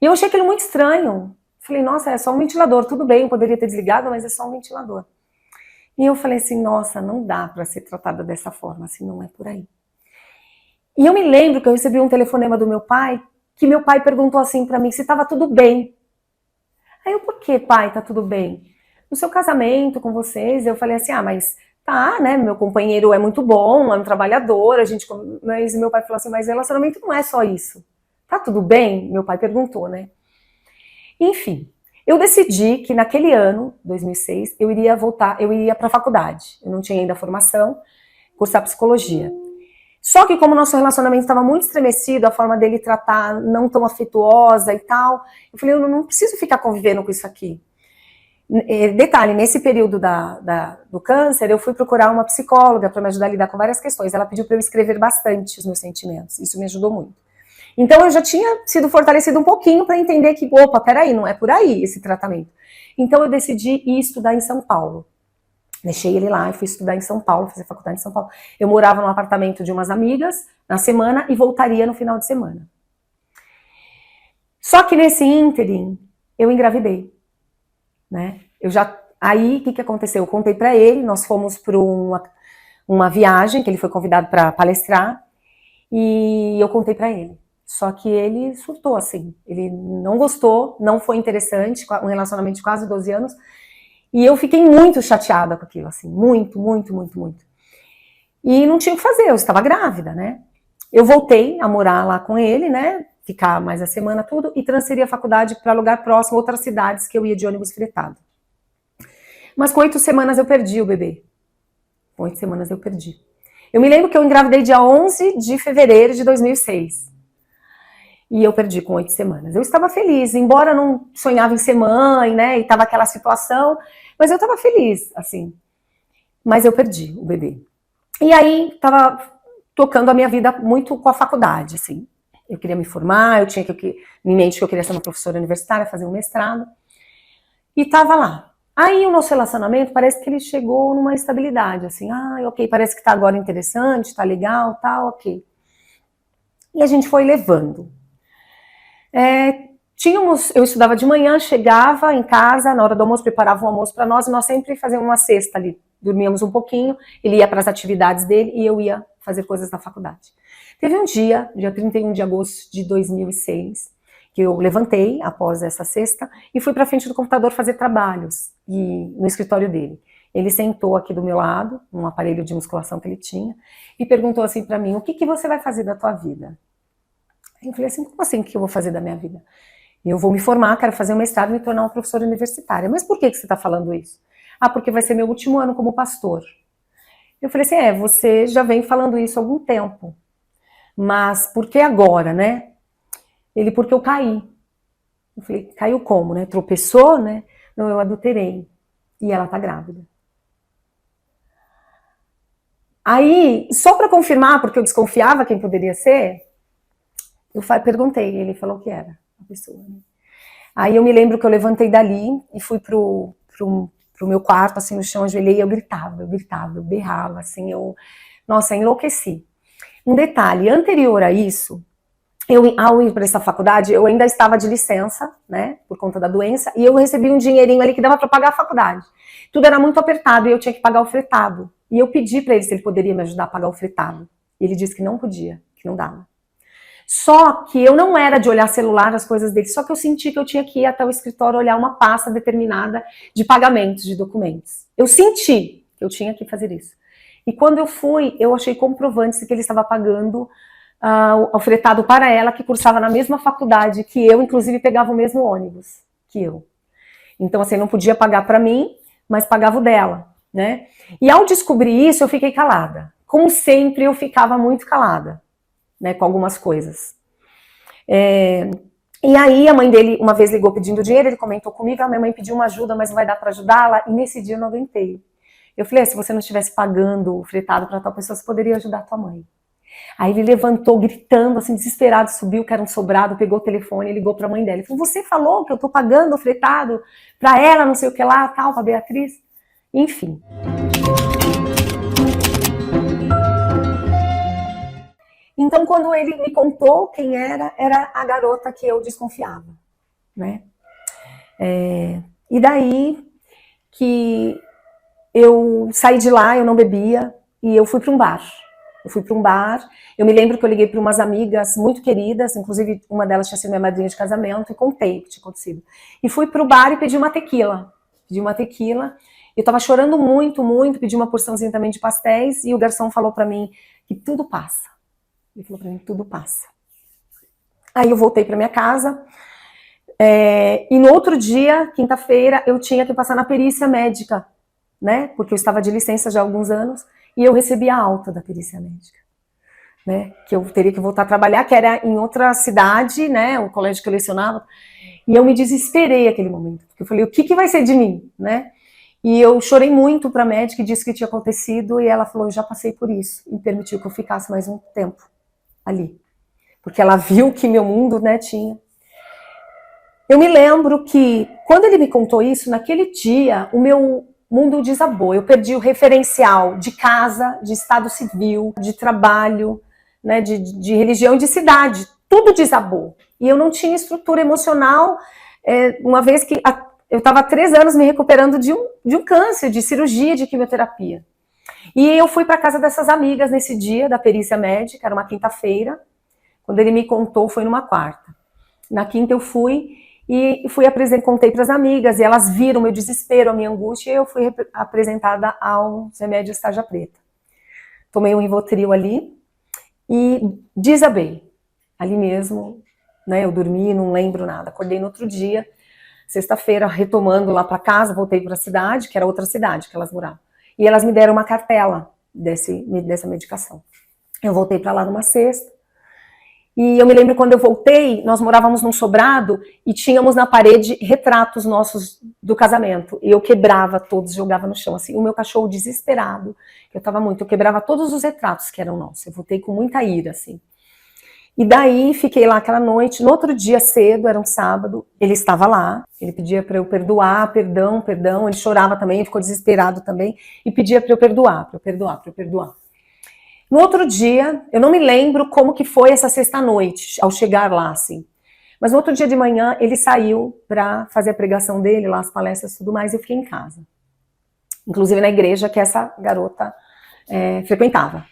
E eu achei aquilo muito estranho. Falei, nossa, é só um ventilador, tudo bem, eu poderia ter desligado, mas é só um ventilador. E eu falei assim, nossa, não dá para ser tratada dessa forma, assim, não é por aí. E eu me lembro que eu recebi um telefonema do meu pai, que meu pai perguntou assim para mim se estava tudo bem. Aí eu, por que, pai, tá tudo bem? No seu casamento com vocês, eu falei assim, mas tá, né, meu companheiro é muito bom, é um trabalhador, mas meu pai falou assim, mas relacionamento não é só isso. Tá tudo bem? Meu pai perguntou, né? Enfim, eu decidi que naquele ano, 2006, eu iria para a faculdade. Eu não tinha ainda formação, cursar psicologia. Só que como o nosso relacionamento estava muito estremecido, a forma dele tratar não tão afetuosa e tal, eu falei, eu não preciso ficar convivendo com isso aqui. Detalhe, nesse período do câncer, eu fui procurar uma psicóloga para me ajudar a lidar com várias questões. Ela pediu para eu escrever bastante os meus sentimentos. Isso me ajudou muito. Então eu já tinha sido fortalecida um pouquinho para entender que, opa, peraí, não é por aí esse tratamento. Então eu decidi ir estudar em São Paulo. Deixei ele lá e fui estudar em São Paulo, fazer faculdade em São Paulo. Eu morava num apartamento de umas amigas na semana e voltaria no final de semana. Só que nesse ínterim, eu engravidei. Né? Aí, o que aconteceu? Eu contei para ele, nós fomos para uma viagem, que ele foi convidado para palestrar, e eu contei para ele. Só que ele surtou, assim, ele não gostou, não foi interessante, um relacionamento de quase 12 anos, e eu fiquei muito chateada com aquilo, assim, muito, muito, muito, muito. E não tinha o que fazer, eu estava grávida, né? Eu voltei a morar lá com ele, né? Ficar mais a semana, tudo, e transferi a faculdade para lugar próximo, outras cidades que eu ia de ônibus fretado. Mas com 8 semanas eu perdi o bebê. Com 8 semanas eu perdi. Eu me lembro que eu engravidei dia 11 de fevereiro de 2006. E eu perdi com 8 semanas. Eu estava feliz, embora eu não sonhava em ser mãe, né, e estava aquela situação, mas eu estava feliz, assim. mas eu perdi o bebê. E aí estava tocando a minha vida muito com a faculdade, assim. Eu queria me formar, eu tinha em mente que eu queria ser uma professora universitária, fazer um mestrado. E estava lá. Aí o nosso relacionamento parece que ele chegou numa estabilidade, assim, ok, parece que tá agora interessante, tá legal, tá, ok. E a gente foi levando. Eu estudava de manhã, chegava em casa, na hora do almoço, preparava um almoço para nós, e nós sempre fazíamos uma cesta ali, dormíamos um pouquinho, ele ia para as atividades dele e eu ia fazer coisas da faculdade. Teve um dia 31 de agosto de 2006, que eu levantei após essa cesta e fui para frente do computador fazer trabalhos no escritório dele. Ele sentou aqui do meu lado, num aparelho de musculação que ele tinha, e perguntou assim para mim: o que você vai fazer da tua vida? Eu falei assim: como assim, o que eu vou fazer da minha vida? Eu vou me formar, quero fazer um mestrado e me tornar uma professora universitária. Mas por que você está falando isso? Porque vai ser meu último ano como pastor. Eu falei assim: você já vem falando isso há algum tempo. Mas por que agora, né? Ele: porque eu caí. Eu falei: caiu como, né? Tropeçou, né? Não, eu adulterei. E ela tá grávida. Aí, só para confirmar, porque eu desconfiava quem poderia ser, eu perguntei, ele falou que era a pessoa. Né? Aí eu me lembro que eu levantei dali e fui pro meu quarto, assim, no chão, ajoelhei e eu gritava, eu berrava, assim, nossa, enlouqueci. Um detalhe, anterior a isso, ao ir para essa faculdade, eu ainda estava de licença, né, por conta da doença, e eu recebi um dinheirinho ali que dava para pagar a faculdade. Tudo era muito apertado e eu tinha que pagar o fretado. E eu pedi para ele se ele poderia me ajudar a pagar o fretado. E ele disse que não podia, que não dava. Só que eu não era de olhar celular, as coisas dele, só que eu senti que eu tinha que ir até o escritório olhar uma pasta determinada de pagamentos de documentos. Eu senti que eu tinha que fazer isso. E quando eu fui, eu achei comprovantes de que ele estava pagando o fretado para ela, que cursava na mesma faculdade que eu, inclusive pegava o mesmo ônibus que eu. Então, assim, não podia pagar para mim, mas pagava o dela, né? E ao descobrir isso, eu fiquei calada. Como sempre, eu ficava muito calada. Né, com algumas coisas. E aí a mãe dele uma vez ligou pedindo dinheiro, ele comentou comigo: a minha mãe pediu uma ajuda, mas não vai dar para ajudá-la, e nesse dia eu não aguentei. Eu falei: se você não estivesse pagando o fretado para tal pessoa, você poderia ajudar a tua mãe. Aí ele levantou, gritando, assim, desesperado, subiu, que era um sobrado, pegou o telefone e ligou para a mãe dela. Ele falou: você falou que eu tô pagando o fretado para ela, não sei o que lá, tal, para Beatriz. Enfim. Então, quando ele me contou quem era a garota que eu desconfiava, né? E daí que eu saí de lá, eu não bebia, e eu fui para um bar. Eu me lembro que eu liguei para umas amigas muito queridas, inclusive uma delas tinha sido minha madrinha de casamento, e contei o que tinha acontecido. E fui para o bar e pedi uma tequila. Eu estava chorando muito, muito, pedi uma porçãozinha também de pastéis, e o garçom falou para mim que tudo passa. Ele falou para mim: tudo passa. Aí eu voltei para minha casa, e no outro dia, quinta-feira, eu tinha que passar na perícia médica, né? Porque eu estava de licença já há alguns anos, e eu recebi a alta da perícia médica, né? Que eu teria que voltar a trabalhar, que era em outra cidade, né? O colégio que eu lecionava. E eu me desesperei naquele momento, porque eu falei: o que vai ser de mim, né? E eu chorei muito para a médica e disse que tinha acontecido, e ela falou: eu já passei por isso, e permitiu que eu ficasse mais um tempo ali, porque ela viu que meu mundo, né, tinha. Eu me lembro que quando ele me contou isso, naquele dia o meu mundo desabou. Eu perdi o referencial de casa, de estado civil, de trabalho, né, de religião e de cidade. Tudo desabou. E eu não tinha estrutura emocional, uma vez que eu estava há 3 anos me recuperando de um câncer, de cirurgia, de quimioterapia. E eu fui para casa dessas amigas nesse dia da perícia médica, era uma quinta-feira. Quando ele me contou, foi numa quarta. Na quinta eu fui contei para as amigas, e elas viram meu desespero, a minha angústia, e eu fui apresentada aos remédios tarja preta. Tomei um Rivotril ali e desabei. Ali mesmo, né, eu dormi, não lembro nada. Acordei no outro dia, sexta-feira, retomando lá para casa, voltei para a cidade, que era outra cidade que elas moravam. E elas me deram uma cartela dessa medicação. Eu voltei para lá numa sexta, E eu me lembro quando eu voltei, nós morávamos num sobrado e tínhamos na parede retratos nossos do casamento. E eu quebrava todos, jogava no chão, assim. O meu cachorro desesperado, eu quebrava todos os retratos que eram nossos. Eu voltei com muita ira, assim. E daí fiquei lá aquela noite. No outro dia cedo, era um sábado, ele estava lá. Ele pedia para eu perdoar, perdão, perdão. Ele chorava também, ficou desesperado também e pedia para eu perdoar, para eu perdoar, para eu perdoar. No outro dia, eu não me lembro como que foi essa sexta-noite, ao chegar lá, assim. Mas no outro dia de manhã, ele saiu para fazer a pregação dele, lá as palestras e tudo mais, e eu fiquei em casa. Inclusive na igreja que essa garota frequentava.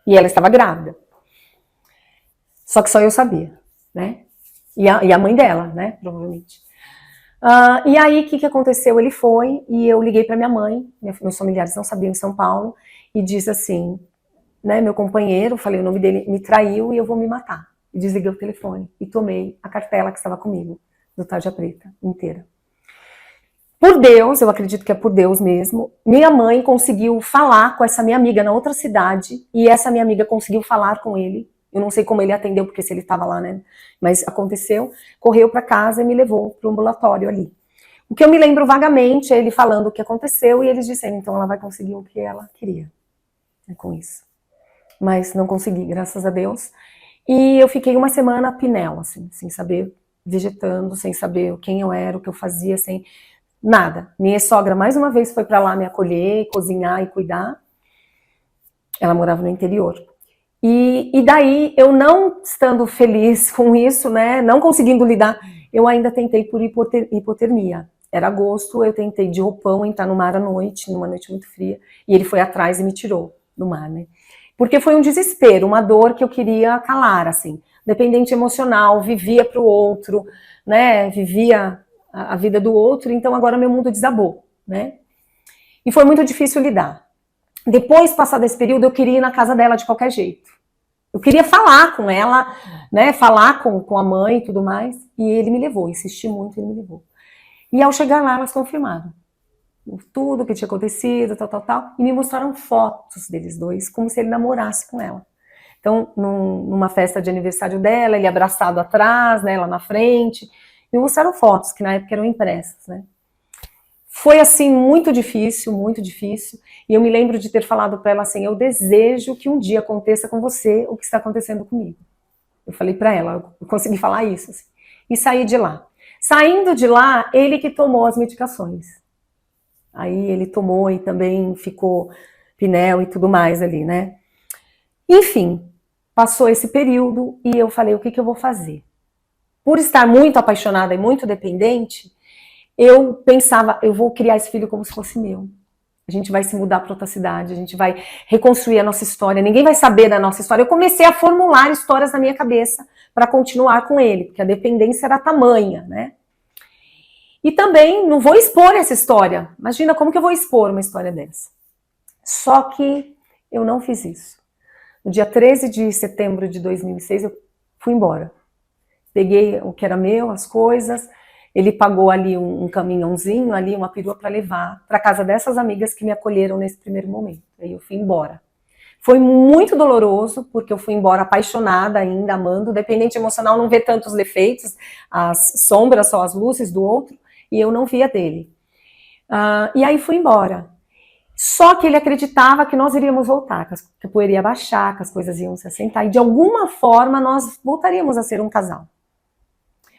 E ela estava grávida. Só que só eu sabia, né? E a mãe dela, né? Provavelmente. E aí, o que aconteceu? Ele foi e eu liguei para minha mãe, meus familiares não sabiam, em São Paulo, e disse assim, né, meu companheiro, falei o nome dele, me traiu e eu vou me matar. E desliguei o telefone e tomei a cartela que estava comigo, do Tarja Preta, inteira. Por Deus, eu acredito que é por Deus mesmo, minha mãe conseguiu falar com essa minha amiga na outra cidade, e essa minha amiga conseguiu falar com ele. Eu não sei como ele atendeu, porque se ele estava lá, né? Mas aconteceu, correu para casa e me levou para o ambulatório ali. O que eu me lembro vagamente é ele falando o que aconteceu e eles disseram, então ela vai conseguir o que ela queria, né, com isso. Mas não consegui, graças a Deus. E eu fiquei uma semana pinela, assim, sem saber, vegetando, sem saber quem eu era, o que eu fazia, sem nada. Minha sogra, mais uma vez, foi para lá me acolher, cozinhar e cuidar. Ela morava no interior. E daí, eu não estando feliz com isso, né, não conseguindo lidar, eu ainda tentei por hipotermia. Era agosto, eu tentei de roupão entrar no mar à noite, numa noite muito fria, e ele foi atrás e me tirou do mar, né. Porque foi um desespero, uma dor que eu queria calar, assim, dependente emocional, vivia para o outro, né, vivia a vida do outro, então agora meu mundo desabou, né. E foi muito difícil lidar. Depois, passado esse período, eu queria ir na casa dela de qualquer jeito. Eu queria falar com ela, né, falar com a mãe e tudo mais, e ele me levou, insisti muito, ele me levou. E ao chegar lá, elas confirmaram tudo o que tinha acontecido, tal, e me mostraram fotos deles dois, como se ele namorasse com ela. Então, numa festa de aniversário dela, ele abraçado atrás, né, lá na frente, me mostraram fotos, que na época eram impressas, né. Foi, assim, muito difícil, e eu me lembro de ter falado para ela assim, eu desejo que um dia aconteça com você o que está acontecendo comigo. Eu falei para ela, eu consegui falar isso, assim, e saí de lá. Saindo de lá, ele que tomou as medicações. Aí ele tomou e também ficou pinel e tudo mais ali, né? Enfim, passou esse período e eu falei, o que eu vou fazer? Por estar muito apaixonada e muito dependente, eu pensava, eu vou criar esse filho como se fosse meu. A gente vai se mudar para outra cidade, a gente vai reconstruir a nossa história, ninguém vai saber da nossa história. Eu comecei a formular histórias na minha cabeça para continuar com ele, porque a dependência era tamanha, né? E também não vou expor essa história. Imagina como que eu vou expor uma história dessa. Só que eu não fiz isso. No dia 13 de setembro de 2006, eu fui embora. Peguei o que era meu, as coisas. Ele pagou ali um caminhãozinho, ali uma perua para levar para casa dessas amigas que me acolheram nesse primeiro momento. Aí eu fui embora. Foi muito doloroso, porque eu fui embora apaixonada ainda, amando. Dependente emocional não vê tantos defeitos, as sombras, só as luzes do outro, e eu não via dele. E aí fui embora. Só que ele acreditava que nós iríamos voltar, que a poeira ia baixar, que as coisas iam se assentar, e de alguma forma nós voltaríamos a ser um casal.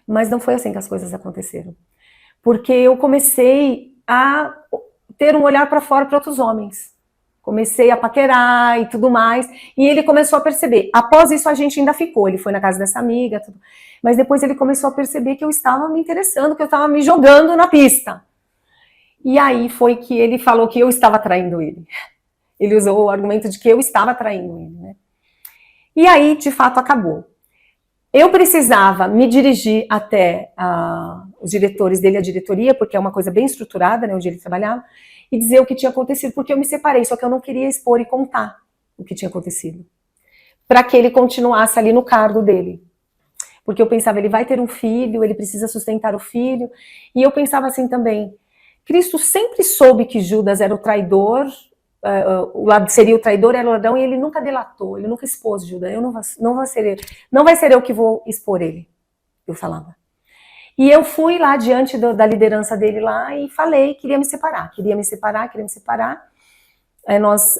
Mas não foi assim que as coisas aconteceram. Porque eu comecei a ter um olhar para fora para outros homens. Comecei a paquerar e tudo mais, e ele começou a perceber. Após isso a gente ainda ficou, ele foi na casa dessa amiga, tudo. Mas depois ele começou a perceber que eu estava me interessando, que eu estava me jogando na pista. E aí foi que ele falou que eu estava traindo ele. Ele usou o argumento de que eu estava traindo ele, né? E aí, de fato, acabou. Eu precisava me dirigir até os diretores dele, a diretoria, porque é uma coisa bem estruturada, né, onde ele trabalhava, e dizer o que tinha acontecido, porque eu me separei, só que eu não queria expor e contar o que tinha acontecido, para que ele continuasse ali no cargo dele. Porque eu pensava, ele vai ter um filho, ele precisa sustentar o filho, e eu pensava assim também, Cristo sempre soube que Judas era o traidor, o lado seria o traidor, era o ladrão, e ele nunca delatou, ele nunca expôs Judas. Não vai ser eu que vou expor ele, eu falava. E eu fui lá diante da liderança dele lá e falei, queria me separar. Nós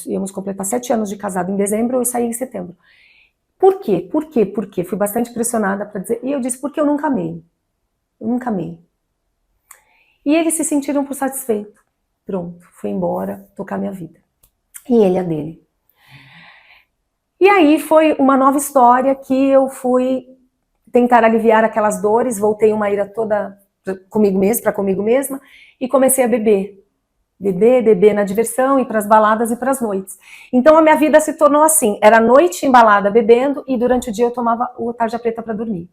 íamos completar 7 anos de casado em dezembro, eu saí em setembro. Por quê? Fui bastante pressionada para dizer, e eu disse, porque eu nunca amei. E eles se sentiram por satisfeito. Pronto, fui embora, tocar minha vida. E ele a dele. E aí foi uma nova história que eu fui tentar aliviar aquelas dores, voltei uma ira toda comigo mesma, e comecei a beber na diversão, ir para as baladas e para as noites. Então a minha vida se tornou assim, era noite em balada bebendo, e durante o dia eu tomava o tarja preta para dormir.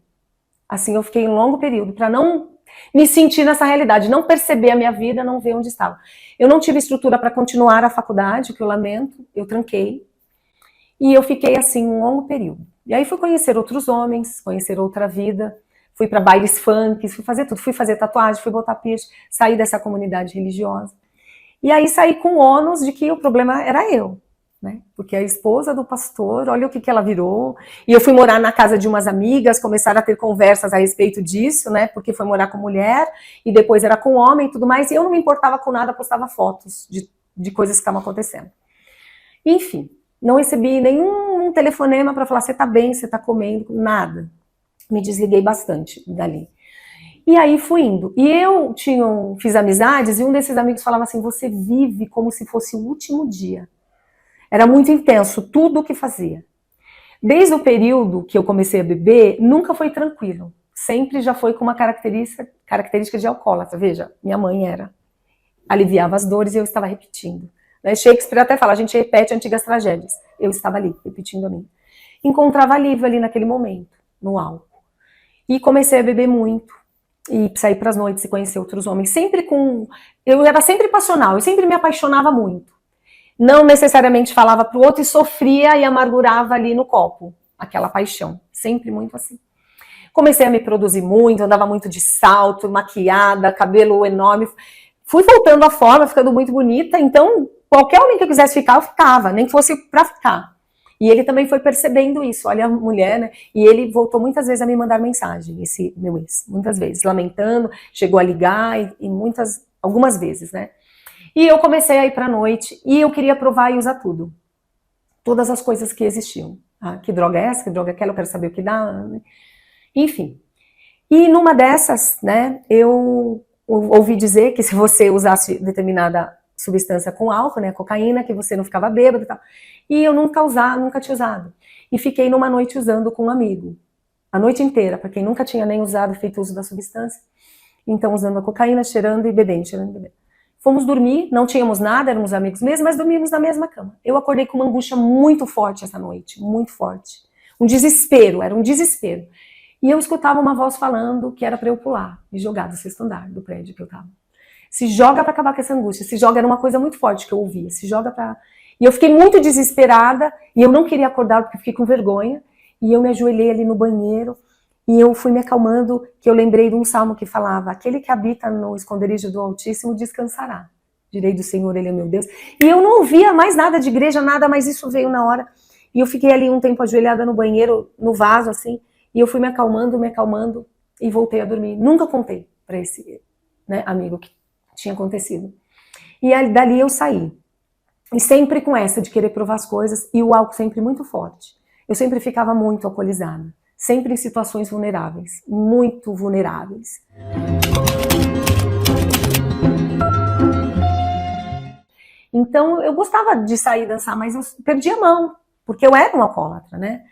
Assim eu fiquei um longo período, para não me sentir nessa realidade, não perceber a minha vida, não ver onde estava. Eu não tive estrutura para continuar a faculdade, que eu lamento, eu tranquei, e eu fiquei assim um longo período. E aí fui conhecer outros homens, conhecer outra vida, fui para bailes funk, fui fazer tudo, fui fazer tatuagem, fui botar piercing, saí dessa comunidade religiosa. E aí saí com o ônus de que o problema era eu, né? Porque a esposa do pastor, olha o que ela virou. E eu fui morar na casa de umas amigas, começaram a ter conversas a respeito disso, né? Porque foi morar com mulher, e depois era com homem e tudo mais, e eu não me importava com nada, postava fotos de coisas que estavam acontecendo. Enfim, não recebi nenhum telefonema para falar, você tá bem, você tá comendo, nada. Me desliguei bastante dali. E aí fui indo. E eu fiz amizades, e um desses amigos falava assim, você vive como se fosse o último dia. Era muito intenso, tudo o que fazia. Desde o período que eu comecei a beber, nunca foi tranquilo. Sempre já foi com uma característica de alcoólatra. Veja, minha mãe aliviava as dores e eu estava repetindo. Shakespeare até fala, a gente repete antigas tragédias. Eu estava ali, repetindo a minha. Encontrava alívio ali naquele momento, no álcool. E comecei a beber muito. E sair para as noites e conhecer outros homens. Eu era sempre passional, eu sempre me apaixonava muito. Não necessariamente falava para o outro e sofria e amargurava ali no copo. Aquela paixão, sempre muito assim. Comecei a me produzir muito, andava muito de salto, maquiada, cabelo enorme. Fui voltando à forma, ficando muito bonita. Então, qualquer homem que eu quisesse ficar, eu ficava, nem que fosse para ficar. E ele também foi percebendo isso, olha a mulher, né? E ele voltou muitas vezes a me mandar mensagem, esse meu ex, muitas vezes, lamentando, chegou a ligar e algumas vezes, né? E eu comecei a ir pra noite e eu queria provar e usar tudo. Todas as coisas que existiam. Ah, que droga é essa, que droga é aquela, eu quero saber o que dá. Né? Enfim. E numa dessas, né, eu ouvi dizer que se você usasse determinada substância com álcool, né, cocaína, que você não ficava bêbado e tal. E eu nunca tinha usado. E fiquei numa noite usando com um amigo. A noite inteira, para quem nunca tinha nem usado, feito uso da substância. Então, usando a cocaína, cheirando e bebendo. Fomos dormir, não tínhamos nada, éramos amigos mesmo, mas dormíamos na mesma cama. Eu acordei com uma angústia muito forte essa noite, muito forte. Um desespero, era um desespero. E eu escutava uma voz falando que era para eu pular, me jogar do 6º andar do prédio que eu estava. Se joga para acabar com essa angústia, se joga, era uma coisa muito forte que eu ouvia, se joga para... E eu fiquei muito desesperada, e eu não queria acordar porque fiquei com vergonha, e eu me ajoelhei ali no banheiro, e eu fui me acalmando, que eu lembrei de um salmo que falava, aquele que habita no esconderijo do Altíssimo descansará. Direi do Senhor, Ele é meu Deus. E eu não ouvia mais nada de igreja, nada, mas isso veio na hora. E eu fiquei ali um tempo ajoelhada no banheiro, no vaso, assim, e eu fui me acalmando, e voltei a dormir. Nunca contei para esse, né, amigo que tinha acontecido. E aí, dali eu saí. E sempre com essa de querer provar as coisas, e o álcool sempre muito forte. Eu sempre ficava muito alcoolizada. Sempre em situações vulneráveis, muito vulneráveis. Então, eu gostava de sair dançar, mas eu perdi a mão, porque eu era uma alcoólatra, né?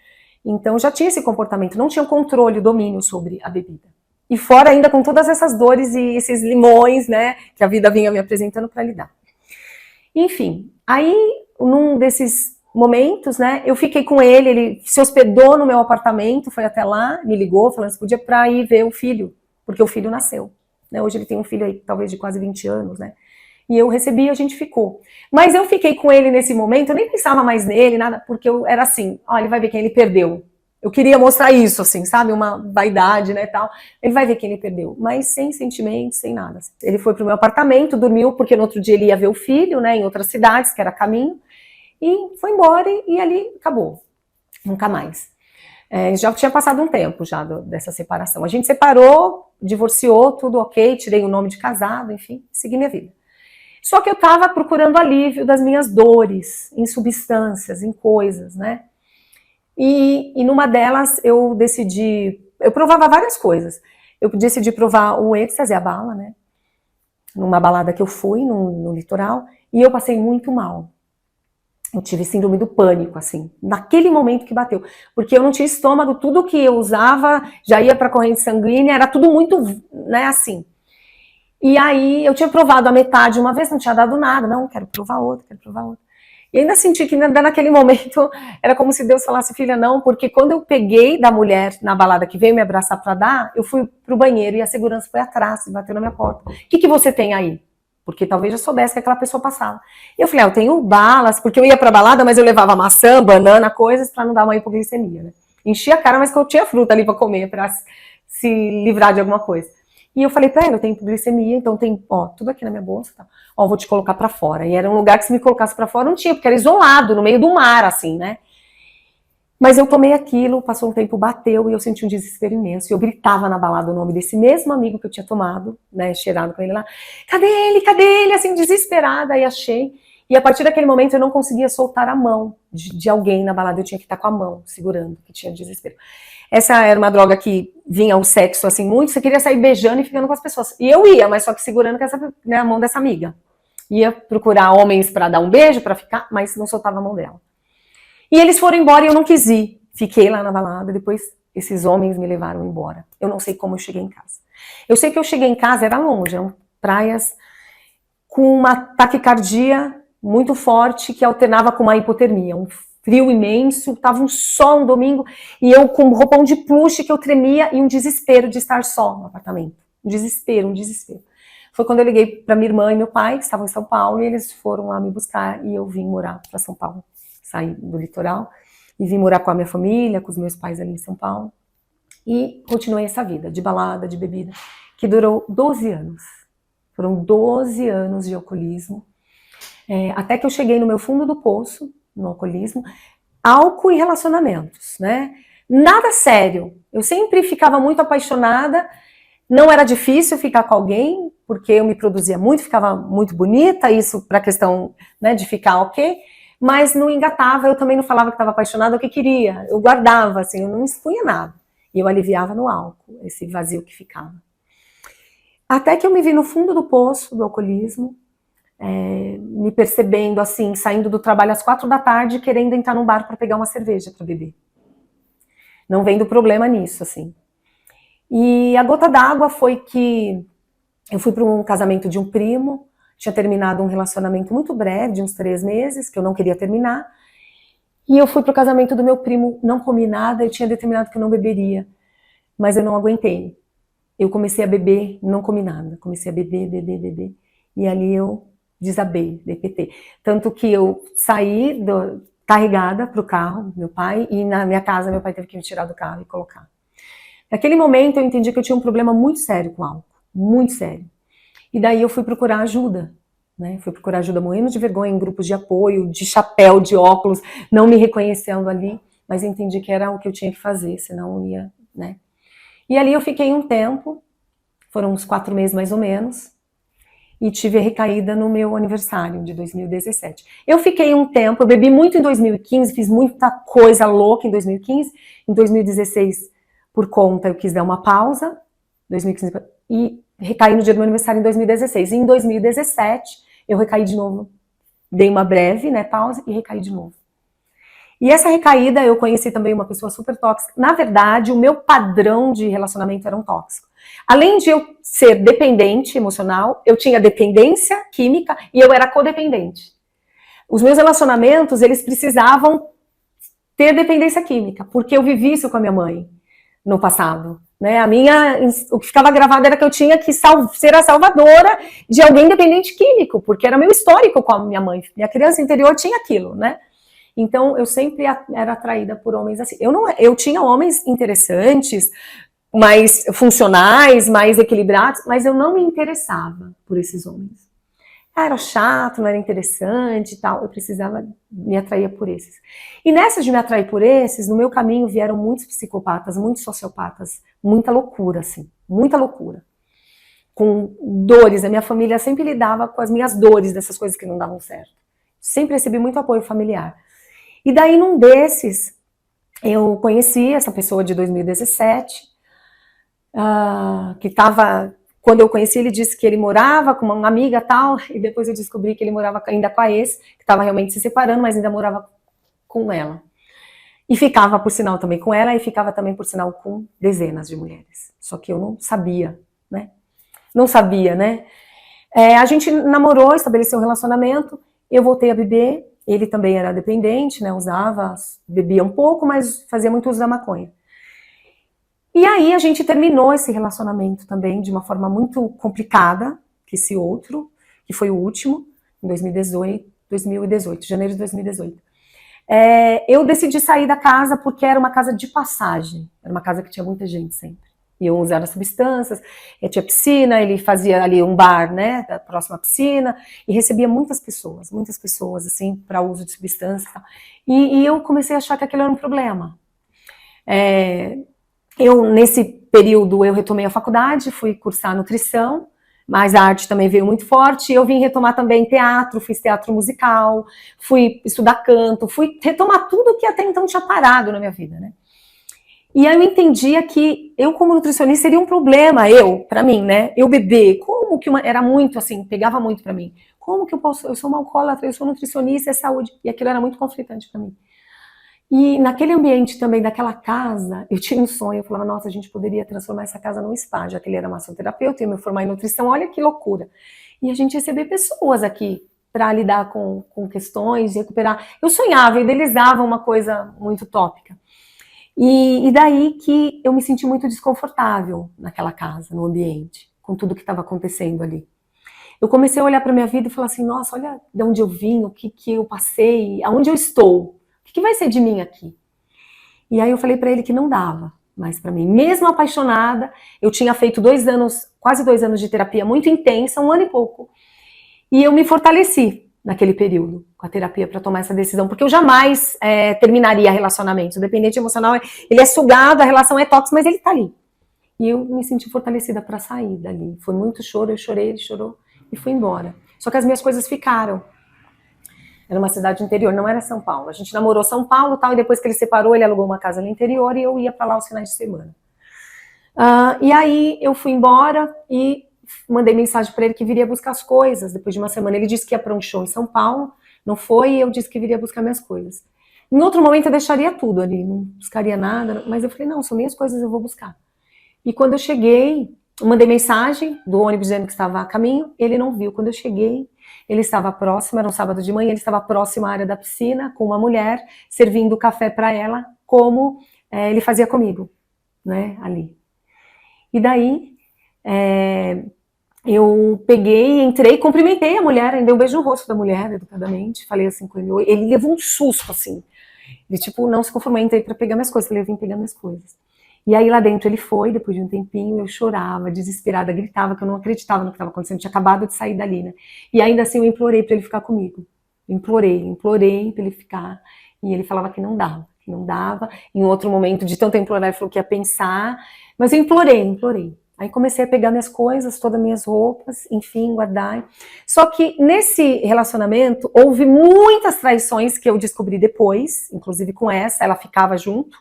Então, eu já tinha esse comportamento, não tinha controle, domínio sobre a bebida. E fora ainda com todas essas dores e esses limões, né, que a vida vinha me apresentando para lidar. Enfim, aí, num desses momentos, né, eu fiquei com ele se hospedou no meu apartamento, foi até lá, me ligou, falando se podia para ir ver o filho, porque o filho nasceu, né, hoje ele tem um filho aí, talvez de quase 20 anos, né, e eu recebi e a gente ficou. Mas eu fiquei com ele nesse momento, eu nem pensava mais nele, nada, porque eu era assim, ó, ele vai ver quem ele perdeu, eu queria mostrar isso, assim, sabe? Uma vaidade, né, tal. Ele vai ver que ele perdeu, mas sem sentimentos, sem nada. Ele foi pro meu apartamento, dormiu, porque no outro dia ele ia ver o filho, né, em outras cidades, que era caminho, e foi embora e ali acabou. Nunca mais. Já tinha passado um tempo já dessa separação. A gente separou, divorciou, tudo ok, tirei o nome de casado, enfim, segui minha vida. Só que eu estava procurando alívio das minhas dores, em substâncias, em coisas, né? E numa delas eu decidi, eu provava várias coisas. Eu decidi provar o êxtase, a bala, né? Numa balada que eu fui, no litoral, e eu passei muito mal. Eu tive síndrome do pânico, assim, naquele momento que bateu. Porque eu não tinha estômago, tudo que eu usava já ia para a corrente sanguínea, era tudo muito, né, assim. E aí eu tinha provado a metade uma vez, não tinha dado nada, não, quero provar outra, quero provar outra. E ainda senti que naquele momento era como se Deus falasse, filha, não, porque quando eu peguei da mulher na balada que veio me abraçar para dar, eu fui pro banheiro e a segurança foi atrás, bateu na minha porta. O que você tem aí? Porque talvez eu soubesse que aquela pessoa passava. E eu falei, eu tenho balas, porque eu ia pra balada, mas eu levava maçã, banana, coisas para não dar uma hipoglicemia, né? Enchi a cara, mas que eu tinha fruta ali para comer, para se livrar de alguma coisa. E eu falei pra ela, eu tenho hipoglicemia, então tem, ó, tudo aqui na minha bolsa, tá? Ó, vou te colocar pra fora. E era um lugar que se me colocasse pra fora não tinha, porque era isolado, no meio do mar, assim, né? Mas eu tomei aquilo, passou um tempo, bateu, e eu senti um desespero imenso. E eu gritava na balada o nome desse mesmo amigo que eu tinha tomado, né, cheirado com ele lá. Cadê ele? Cadê ele? Assim, desesperada, aí achei. E a partir daquele momento eu não conseguia soltar a mão de alguém na balada, eu tinha que estar com a mão segurando, que tinha desespero. Essa era uma droga que vinha o sexo, assim, muito, você queria sair beijando e ficando com as pessoas. E eu ia, mas só que segurando com essa, né, a mão dessa amiga. Ia procurar homens para dar um beijo, para ficar, mas não soltava a mão dela. E eles foram embora e eu não quis ir. Fiquei lá na balada, depois esses homens me levaram embora. Eu não sei como eu cheguei em casa. Eu sei que eu cheguei em casa, era longe, eram praias com uma taquicardia muito forte que alternava com uma hipotermia, um frio imenso, tava um sol um domingo, e eu com um roupão de plush que eu tremia e um desespero de estar só no apartamento. Um desespero. Foi quando eu liguei para minha irmã e meu pai, que estavam em São Paulo, e eles foram lá me buscar e eu vim morar para São Paulo. Saí do litoral e vim morar com a minha família, com os meus pais ali em São Paulo. E continuei essa vida de balada, de bebida, que durou 12 anos. Foram 12 anos de alcoolismo. Até que eu cheguei no meu fundo do poço, no alcoolismo, álcool e relacionamentos, né? Nada sério. Eu sempre ficava muito apaixonada, não era difícil ficar com alguém, porque eu me produzia muito, ficava muito bonita, isso para a questão, né, de ficar ok, mas não engatava, eu também não falava que estava apaixonada, o que queria, eu guardava, assim, eu não expunha nada. E eu aliviava no álcool, esse vazio que ficava. Até que eu me vi no fundo do poço do alcoolismo, me percebendo assim, saindo do trabalho às 4 da tarde, querendo entrar num bar para pegar uma cerveja para beber. Não vendo problema nisso, assim. E a gota d'água foi que eu fui para um casamento de um primo, tinha terminado um relacionamento muito breve, de uns 3 meses, que eu não queria terminar, e eu fui para o casamento do meu primo, não comi nada, eu tinha determinado que eu não beberia, mas eu não aguentei. Eu comecei a beber, não comi nada, comecei a beber, e ali eu desabei, DPT. Tanto que eu saí carregada para o carro do meu pai, e na minha casa meu pai teve que me tirar do carro e colocar. Naquele momento eu entendi que eu tinha um problema muito sério com álcool, muito sério. E daí eu fui procurar ajuda, né? Fui procurar ajuda morrendo de vergonha em grupos de apoio, de chapéu, de óculos, não me reconhecendo ali, mas entendi que era o que eu tinha que fazer, senão eu ia, né? E ali eu fiquei um tempo, foram uns 4 meses mais ou menos, e tive a recaída no meu aniversário de 2017. Eu fiquei um tempo, eu bebi muito em 2015, fiz muita coisa louca em 2015, em 2016, por conta, eu quis dar uma pausa, 2015, e recaí no dia do meu aniversário em 2016. E em 2017, eu recaí de novo, dei uma breve, né, pausa, e recaí de novo. E essa recaída, eu conheci também uma pessoa super tóxica. Na verdade, o meu padrão de relacionamento era um tóxico. Além de eu ser dependente emocional, eu tinha dependência química e eu era codependente. Os meus relacionamentos, eles precisavam ter dependência química, porque eu vivi isso com a minha mãe no passado. Né? O que ficava gravado era que eu tinha que ser a salvadora de alguém dependente químico, porque era meu histórico com a minha mãe. Minha criança interior tinha aquilo, né? Então, eu sempre era atraída por homens assim. Eu tinha homens interessantes, mais funcionais, mais equilibrados, mas eu não me interessava por esses homens. Era chato, não era interessante e tal, eu precisava me atrair por esses. E nessas de me atrair por esses, no meu caminho vieram muitos psicopatas, muitos sociopatas, muita loucura, assim, muita loucura. Com dores, a minha família sempre lidava com as minhas dores dessas coisas que não davam certo. Sempre recebi muito apoio familiar. E daí, num desses, eu conheci essa pessoa de 2017, que estava... Quando eu conheci, ele disse que ele morava com uma amiga tal, e depois eu descobri que ele morava ainda com a ex, que estava realmente se separando, mas ainda morava com ela. E ficava, por sinal, também com ela, e ficava também, por sinal, com dezenas de mulheres. Só que eu não sabia, né? Não sabia, né? A gente namorou, estabeleceu um relacionamento, eu voltei a beber, ele também era dependente, né? Usava, bebia um pouco, mas fazia muito uso da maconha. E aí a gente terminou esse relacionamento também de uma forma muito complicada, que esse outro, que foi o último, em 2018, janeiro de 2018. Eu decidi sair da casa porque era uma casa de passagem, era uma casa que tinha muita gente sempre. Iam usar as substâncias, tinha piscina, ele fazia ali um bar, né, próximo à piscina, e recebia muitas pessoas, assim, para uso de substâncias. E eu comecei a achar que aquilo era um problema. Nesse período, eu retomei a faculdade, fui cursar nutrição, mas a arte também veio muito forte, e eu vim retomar também teatro, fiz teatro musical, fui estudar canto, fui retomar tudo que até então tinha parado na minha vida, né? E aí eu entendia que eu, como nutricionista, seria um problema, pra mim, né? Eu beber, como que era muito assim, pegava muito pra mim. Como que eu sou uma alcoólatra, eu sou nutricionista, é saúde. E aquilo era muito conflitante pra mim. E naquele ambiente também daquela casa, eu tinha um sonho, eu falava, nossa, a gente poderia transformar essa casa num spa, já que ele era massoterapeuta, eu ia me formar em nutrição, olha que loucura. E a gente receber pessoas aqui para lidar com questões, recuperar. Eu sonhava, idealizava uma coisa muito utópica. E daí que eu me senti muito desconfortável naquela casa, no ambiente, com tudo que estava acontecendo ali. Eu comecei a olhar para minha vida e falar assim, nossa, olha de onde eu vim, o que eu passei, aonde eu estou. O que vai ser de mim aqui? E aí eu falei para ele que não dava mais para mim. Mesmo apaixonada, eu tinha feito quase 2 anos de terapia muito intensa, 1 ano e pouco. E eu me fortaleci naquele período com a terapia para tomar essa decisão, porque eu jamais terminaria relacionamentos. O dependente emocional, ele é sugado, a relação é tóxica, mas ele tá ali. E eu me senti fortalecida para sair dali. Foi muito choro, eu chorei, ele chorou e fui embora. Só que as minhas coisas ficaram. Era uma cidade interior, não era São Paulo. A gente namorou São Paulo e tal, e depois que ele separou, ele alugou uma casa no interior e eu ia para lá os finais de semana. E aí eu fui embora e mandei mensagem para ele que viria buscar as coisas. Depois de uma semana, ele disse que ia para um show em São Paulo, não foi, e eu disse que viria buscar minhas coisas. Em outro momento eu deixaria tudo ali, não buscaria nada, mas eu falei, não, são minhas coisas, eu vou buscar. E quando eu cheguei, eu mandei mensagem do ônibus dizendo que estava a caminho, ele não viu. Quando eu cheguei, ele estava próximo, era um sábado de manhã, ele estava próximo à área da piscina, com uma mulher, servindo café para ela, como ele fazia comigo, né, ali. E daí, eu peguei, entrei, cumprimentei a mulher, ainda dei um beijo no rosto da mulher, educadamente, falei assim com ele, ele levou um susto, assim, ele tipo, não se conformou, entrei para pegar minhas coisas, falei, eu vim pegar minhas coisas. E aí lá dentro ele foi, depois de um tempinho, eu chorava, desesperada, gritava, que eu não acreditava no que estava acontecendo, eu tinha acabado de sair dali, né? E ainda assim eu implorei para ele ficar comigo. Implorei para ele ficar. E ele falava que não dava, que não dava. Em outro momento, de tanto implorar, ele falou que ia pensar. Mas eu implorei. Aí comecei a pegar minhas coisas, todas as minhas roupas, enfim, guardar. Só que nesse relacionamento, houve muitas traições que eu descobri depois, inclusive com essa, ela ficava junto.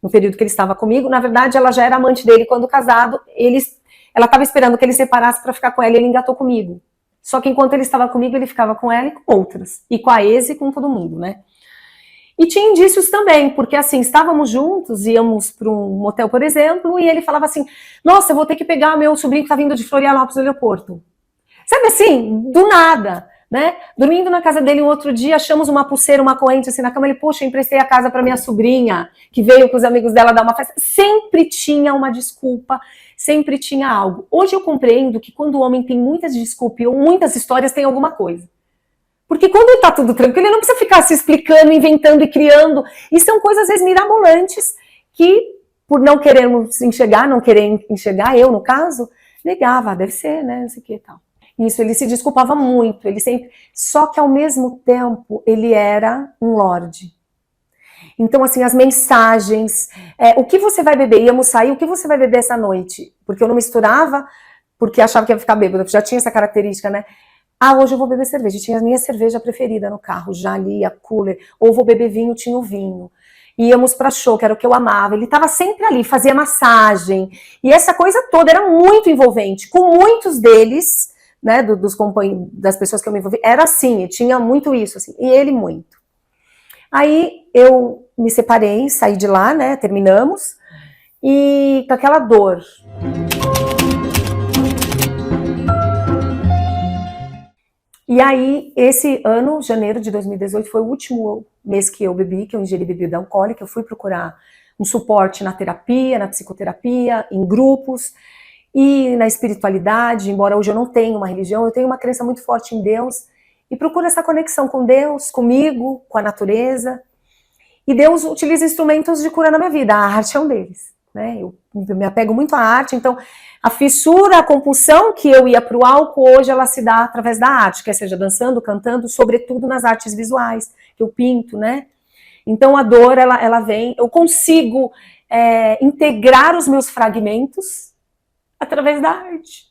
No período que ele estava comigo, na verdade ela já era amante dele quando casado, ela estava esperando que ele separasse para ficar com ela e ele engatou comigo. Só que enquanto ele estava comigo, ele ficava com ela e com outras, e com a ex e com todo mundo, né? E tinha indícios também, porque assim, estávamos juntos, íamos para um motel, por exemplo, e ele falava assim, nossa, eu vou ter que pegar meu sobrinho que está vindo de Florianópolis do aeroporto. Sabe assim, do nada, né? Dormindo na casa dele um outro dia, achamos uma pulseira, uma corrente assim na cama, ele, poxa, eu emprestei a casa para minha sobrinha, que veio com os amigos dela dar uma festa. Sempre tinha uma desculpa, sempre tinha algo. Hoje eu compreendo que quando o homem tem muitas desculpas ou muitas histórias, tem alguma coisa. Porque quando tá tudo tranquilo, ele não precisa ficar se explicando, inventando e criando. E são coisas, às vezes, mirabolantes que, por não querermos enxergar, não querer enxergar, eu, no caso, negava, deve ser, né, não sei o que e tal. Isso, ele se desculpava muito, ele sempre... Só que, ao mesmo tempo, ele era um lorde. Então, assim, as mensagens, o que você vai beber? Íamos sair, o que você vai beber essa noite? Porque eu não misturava, porque achava que ia ficar bêbada, já tinha essa característica, né? Ah, hoje eu vou beber cerveja. Tinha a minha cerveja preferida no carro, já ali, a cooler. Ou vou beber vinho, tinha o vinho. Íamos para show, que era o que eu amava. Ele estava sempre ali, fazia massagem. E essa coisa toda era muito envolvente. Com muitos deles, né, das pessoas que eu me envolvi, era assim, tinha muito isso, assim. E ele muito. Aí eu me separei, saí de lá, né, terminamos. E com aquela dor. E aí, esse ano, janeiro de 2018, foi o último mês que eu bebi, que eu ingeri bebida alcoólica. Eu fui procurar um suporte na terapia, na psicoterapia, em grupos e na espiritualidade. Embora hoje eu não tenha uma religião, eu tenho uma crença muito forte em Deus e procuro essa conexão com Deus, comigo, com a natureza. E Deus utiliza instrumentos de cura na minha vida. A arte é um deles, né? Eu me apego muito à arte, então a fissura, a compulsão que eu ia para o álcool, hoje ela se dá através da arte, quer seja dançando, cantando, sobretudo nas artes visuais, que eu pinto, né? Então a dor, ela vem, eu consigo integrar os meus fragmentos através da arte.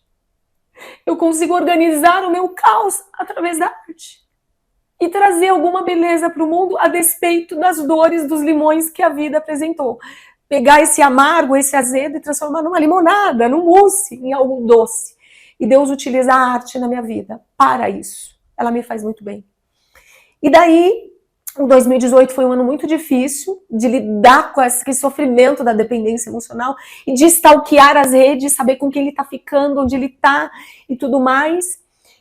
Eu consigo organizar o meu caos através da arte. E trazer alguma beleza para o mundo a despeito das dores, dos limões que a vida apresentou. Pegar esse amargo, esse azedo e transformar numa limonada, num mousse, em algo doce. E Deus utiliza a arte na minha vida para isso. Ela me faz muito bem. E daí, o 2018 foi um ano muito difícil de lidar com esse sofrimento da dependência emocional e de stalkear as redes, saber com quem ele está ficando, onde ele está e tudo mais.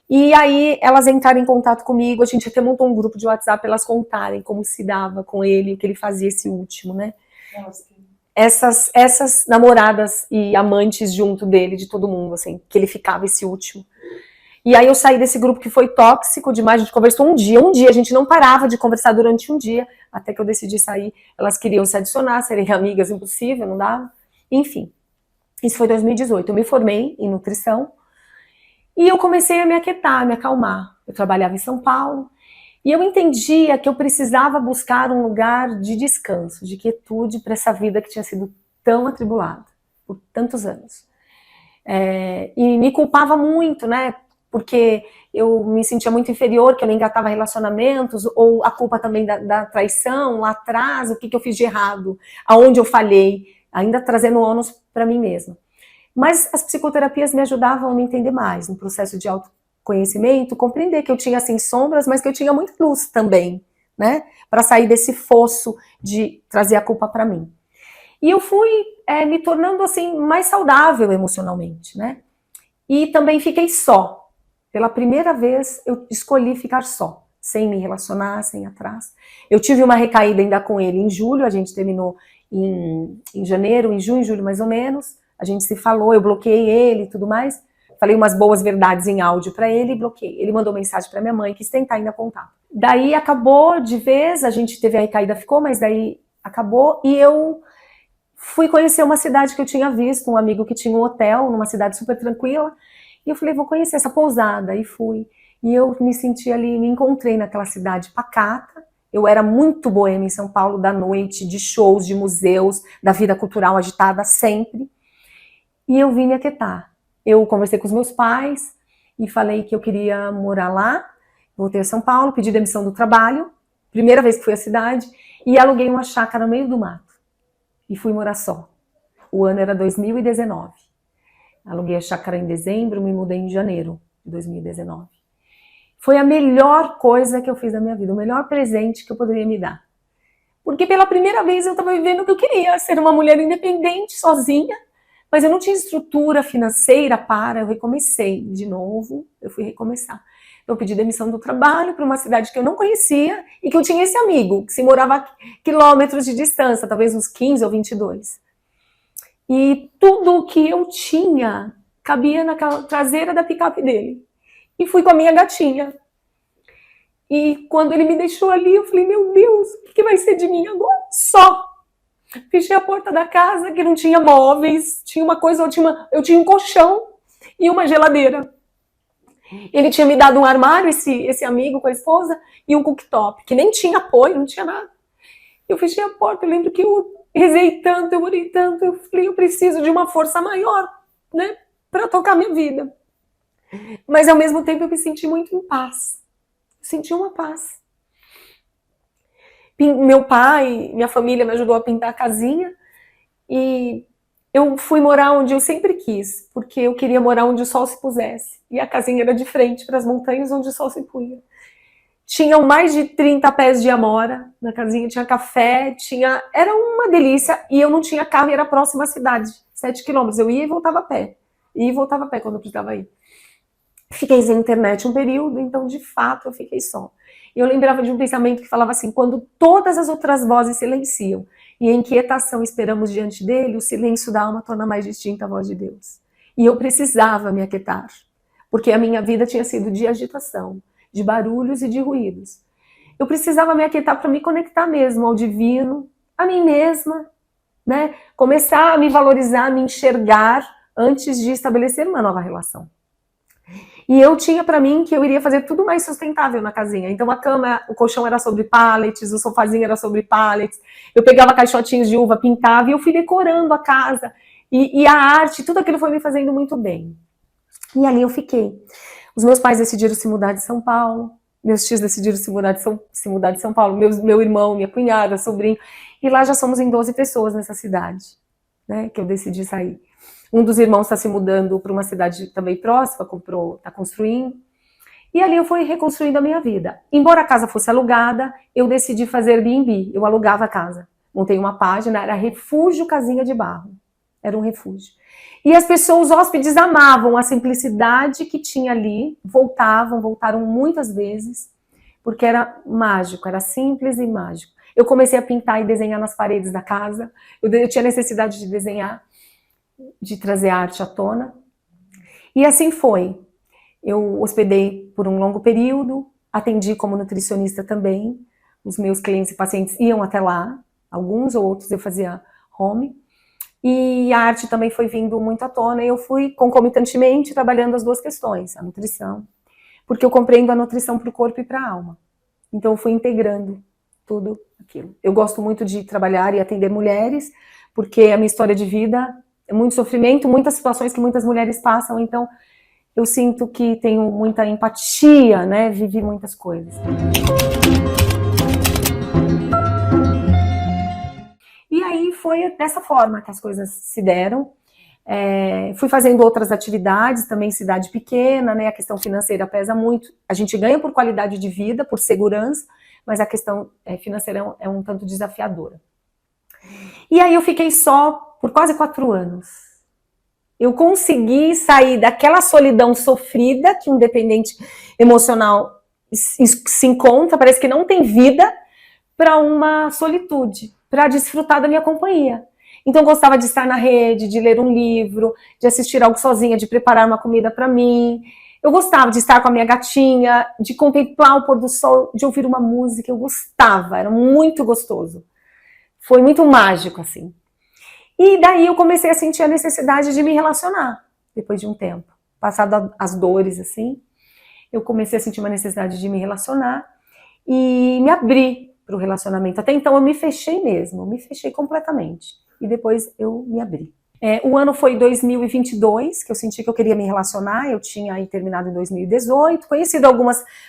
E aí elas entraram em contato comigo, a gente até montou um grupo de WhatsApp, elas contarem como se dava com ele, o que ele fazia esse último, né? Nossa. Essas namoradas e amantes junto dele, de todo mundo, assim, que ele ficava esse último. E aí eu saí desse grupo que foi tóxico demais, a gente conversou um dia, a gente não parava de conversar durante um dia, até que eu decidi sair, elas queriam se adicionar, serem amigas, impossível, não dava. Enfim, isso foi 2018, eu me formei em nutrição, e eu comecei a me aquietar, a me acalmar. Eu trabalhava em São Paulo, e eu entendia que eu precisava buscar um lugar de descanso, de quietude para essa vida que tinha sido tão atribulada por tantos anos. E me culpava muito, né? Porque eu me sentia muito inferior, que eu não engatava relacionamentos, ou a culpa também da traição lá atrás, o que eu fiz de errado, aonde eu falhei, ainda trazendo ônus para mim mesma. Mas as psicoterapias me ajudavam a me entender mais, no processo de autoconhecimento, compreender que eu tinha, assim, sombras, mas que eu tinha muita luz também, né? Para sair desse fosso de trazer a culpa para mim. E eu fui me tornando, assim, mais saudável emocionalmente, né? E também fiquei só. Pela primeira vez, eu escolhi ficar só, sem me relacionar, sem ir atrás. Eu tive uma recaída ainda com ele em julho, a gente terminou em janeiro, em junho, julho mais ou menos. A gente se falou, eu bloqueei ele e tudo mais. Falei umas boas verdades em áudio para ele e bloqueei. Ele mandou mensagem para minha mãe, quis tentar ainda contar. Daí acabou de vez, a gente teve a recaída, ficou, mas daí acabou. E eu fui conhecer uma cidade que eu tinha visto, um amigo que tinha um hotel, numa cidade super tranquila. E eu falei, vou conhecer essa pousada. E fui. E eu me senti ali, me encontrei naquela cidade pacata. Eu era muito boêmia em São Paulo, da noite, de shows, de museus, da vida cultural agitada sempre. E eu vim me aquietar. Eu conversei com os meus pais e falei que eu queria morar lá. Voltei a São Paulo, pedi demissão do trabalho, primeira vez que fui à cidade, e aluguei uma chácara no meio do mato. E fui morar só. O ano era 2019. Aluguei a chácara em dezembro, me mudei em janeiro de 2019. Foi a melhor coisa que eu fiz na minha vida, o melhor presente que eu poderia me dar. Porque pela primeira vez eu estava vivendo o que eu queria, ser uma mulher independente, sozinha, mas eu não tinha estrutura financeira para, eu recomecei de novo, eu fui recomeçar. Eu pedi demissão do trabalho para uma cidade que eu não conhecia e que eu tinha esse amigo, que se morava a quilômetros de distância, talvez uns 15 ou 22. E tudo o que eu tinha cabia naquela traseira da picape dele. E fui com a minha gatinha. E quando ele me deixou ali, eu falei, meu Deus, o que vai ser de mim agora? Só. Fechei a porta da casa, que não tinha móveis, tinha uma coisa, eu tinha um colchão e uma geladeira. Ele tinha me dado um armário, esse amigo com a esposa, e um cooktop, que nem tinha apoio, não tinha nada. Eu fechei a porta, eu lembro que eu rezei tanto, eu orei tanto, eu falei, eu preciso de uma força maior, né, para tocar minha vida. Mas ao mesmo tempo eu me senti muito em paz. Eu senti uma paz. Meu pai, minha família me ajudou a pintar a casinha e eu fui morar onde eu sempre quis, porque eu queria morar onde o sol se pusesse. E a casinha era de frente para as montanhas onde o sol se punha. Tinham mais de 30 pés de amora na casinha, tinha café, era uma delícia, e eu não tinha carro e era próximo à cidade, 7 quilômetros. Eu ia e voltava a pé. Ia e voltava a pé quando eu precisava ir. Fiquei sem internet um período, então de fato eu fiquei só. E eu lembrava de um pensamento que falava assim: quando todas as outras vozes silenciam e em quietação esperamos diante dele, o silêncio da alma torna mais distinta a voz de Deus. E eu precisava me aquietar, porque a minha vida tinha sido de agitação, de barulhos e de ruídos. Eu precisava me aquietar para me conectar mesmo ao divino, a mim mesma, né? Começar a me valorizar, a me enxergar antes de estabelecer uma nova relação. E eu tinha para mim que eu iria fazer tudo mais sustentável na casinha. Então a cama, o colchão era sobre pallets, o sofazinho era sobre pallets. Eu pegava caixotinhos de uva, pintava e eu fui decorando a casa. E a arte, tudo aquilo foi me fazendo muito bem. E ali eu fiquei. Os meus pais decidiram se mudar de São Paulo. Meus tios decidiram se mudar de São Paulo. Meu irmão, minha cunhada, sobrinho. E lá já somos em 12 pessoas nessa cidade, né, que eu decidi sair. Um dos irmãos está se mudando para uma cidade também próxima, está construindo. E ali eu fui reconstruindo a minha vida. Embora a casa fosse alugada, eu decidi fazer Airbnb. Eu alugava a casa. Montei uma página, era Refúgio Casinha de Barro. Era um refúgio. E as pessoas, os hóspedes, amavam a simplicidade que tinha ali. Voltaram muitas vezes, porque era mágico, era simples e mágico. Eu comecei a pintar e desenhar nas paredes da casa. Eu tinha necessidade de desenhar, de trazer arte à tona. E assim foi. Eu hospedei por um longo período, atendi como nutricionista também. Os meus clientes e pacientes iam até lá, alguns ou outros eu fazia home. E a arte também foi vindo muito à tona e eu fui concomitantemente trabalhando as duas questões, a nutrição, porque eu compreendo a nutrição para o corpo e para a alma. Então eu fui integrando tudo aquilo. Eu gosto muito de trabalhar e atender mulheres, porque a minha história de vida é muito sofrimento, muitas situações que muitas mulheres passam, então eu sinto que tenho muita empatia, né? Vivi muitas coisas. E aí foi dessa forma que as coisas se deram. Fui fazendo outras atividades, também cidade pequena, né? A questão financeira pesa muito. A gente ganha por qualidade de vida, por segurança, mas a questão financeira é um tanto desafiadora. E aí eu fiquei só por quase 4 anos. Eu consegui sair daquela solidão sofrida que um dependente emocional se encontra, parece que não tem vida, para uma solitude, para desfrutar da minha companhia. Então eu gostava de estar na rede, de ler um livro, de assistir algo sozinha, de preparar uma comida para mim. Eu gostava de estar com a minha gatinha, de contemplar o pôr do sol, de ouvir uma música. Eu gostava, era muito gostoso. Foi muito mágico, assim. E daí eu comecei a sentir a necessidade de me relacionar, depois de um tempo. Passado as dores, assim, eu comecei a sentir uma necessidade de me relacionar e me abrir para o relacionamento. Até então eu me fechei mesmo, me fechei completamente. E depois eu me abri. O ano foi 2022, que eu senti que eu queria me relacionar. Eu tinha aí terminado em 2018, conhecido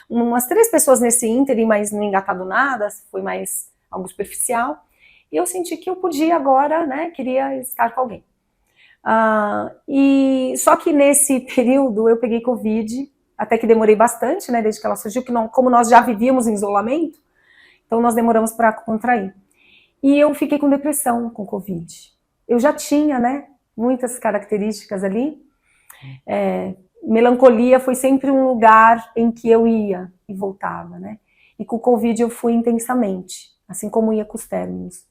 umas 3 pessoas nesse ínterim, mas não engatado nada, foi mais algo superficial. E eu senti que eu podia agora, né, queria estar com alguém. E só que nesse período eu peguei Covid, até que demorei bastante, né, desde que ela surgiu, como nós já vivíamos em isolamento, então nós demoramos para contrair. E eu fiquei com depressão com Covid. Eu já tinha, né, muitas características ali. Melancolia foi sempre um lugar em que eu ia e voltava, né. E com o Covid eu fui intensamente, assim como ia com os términos.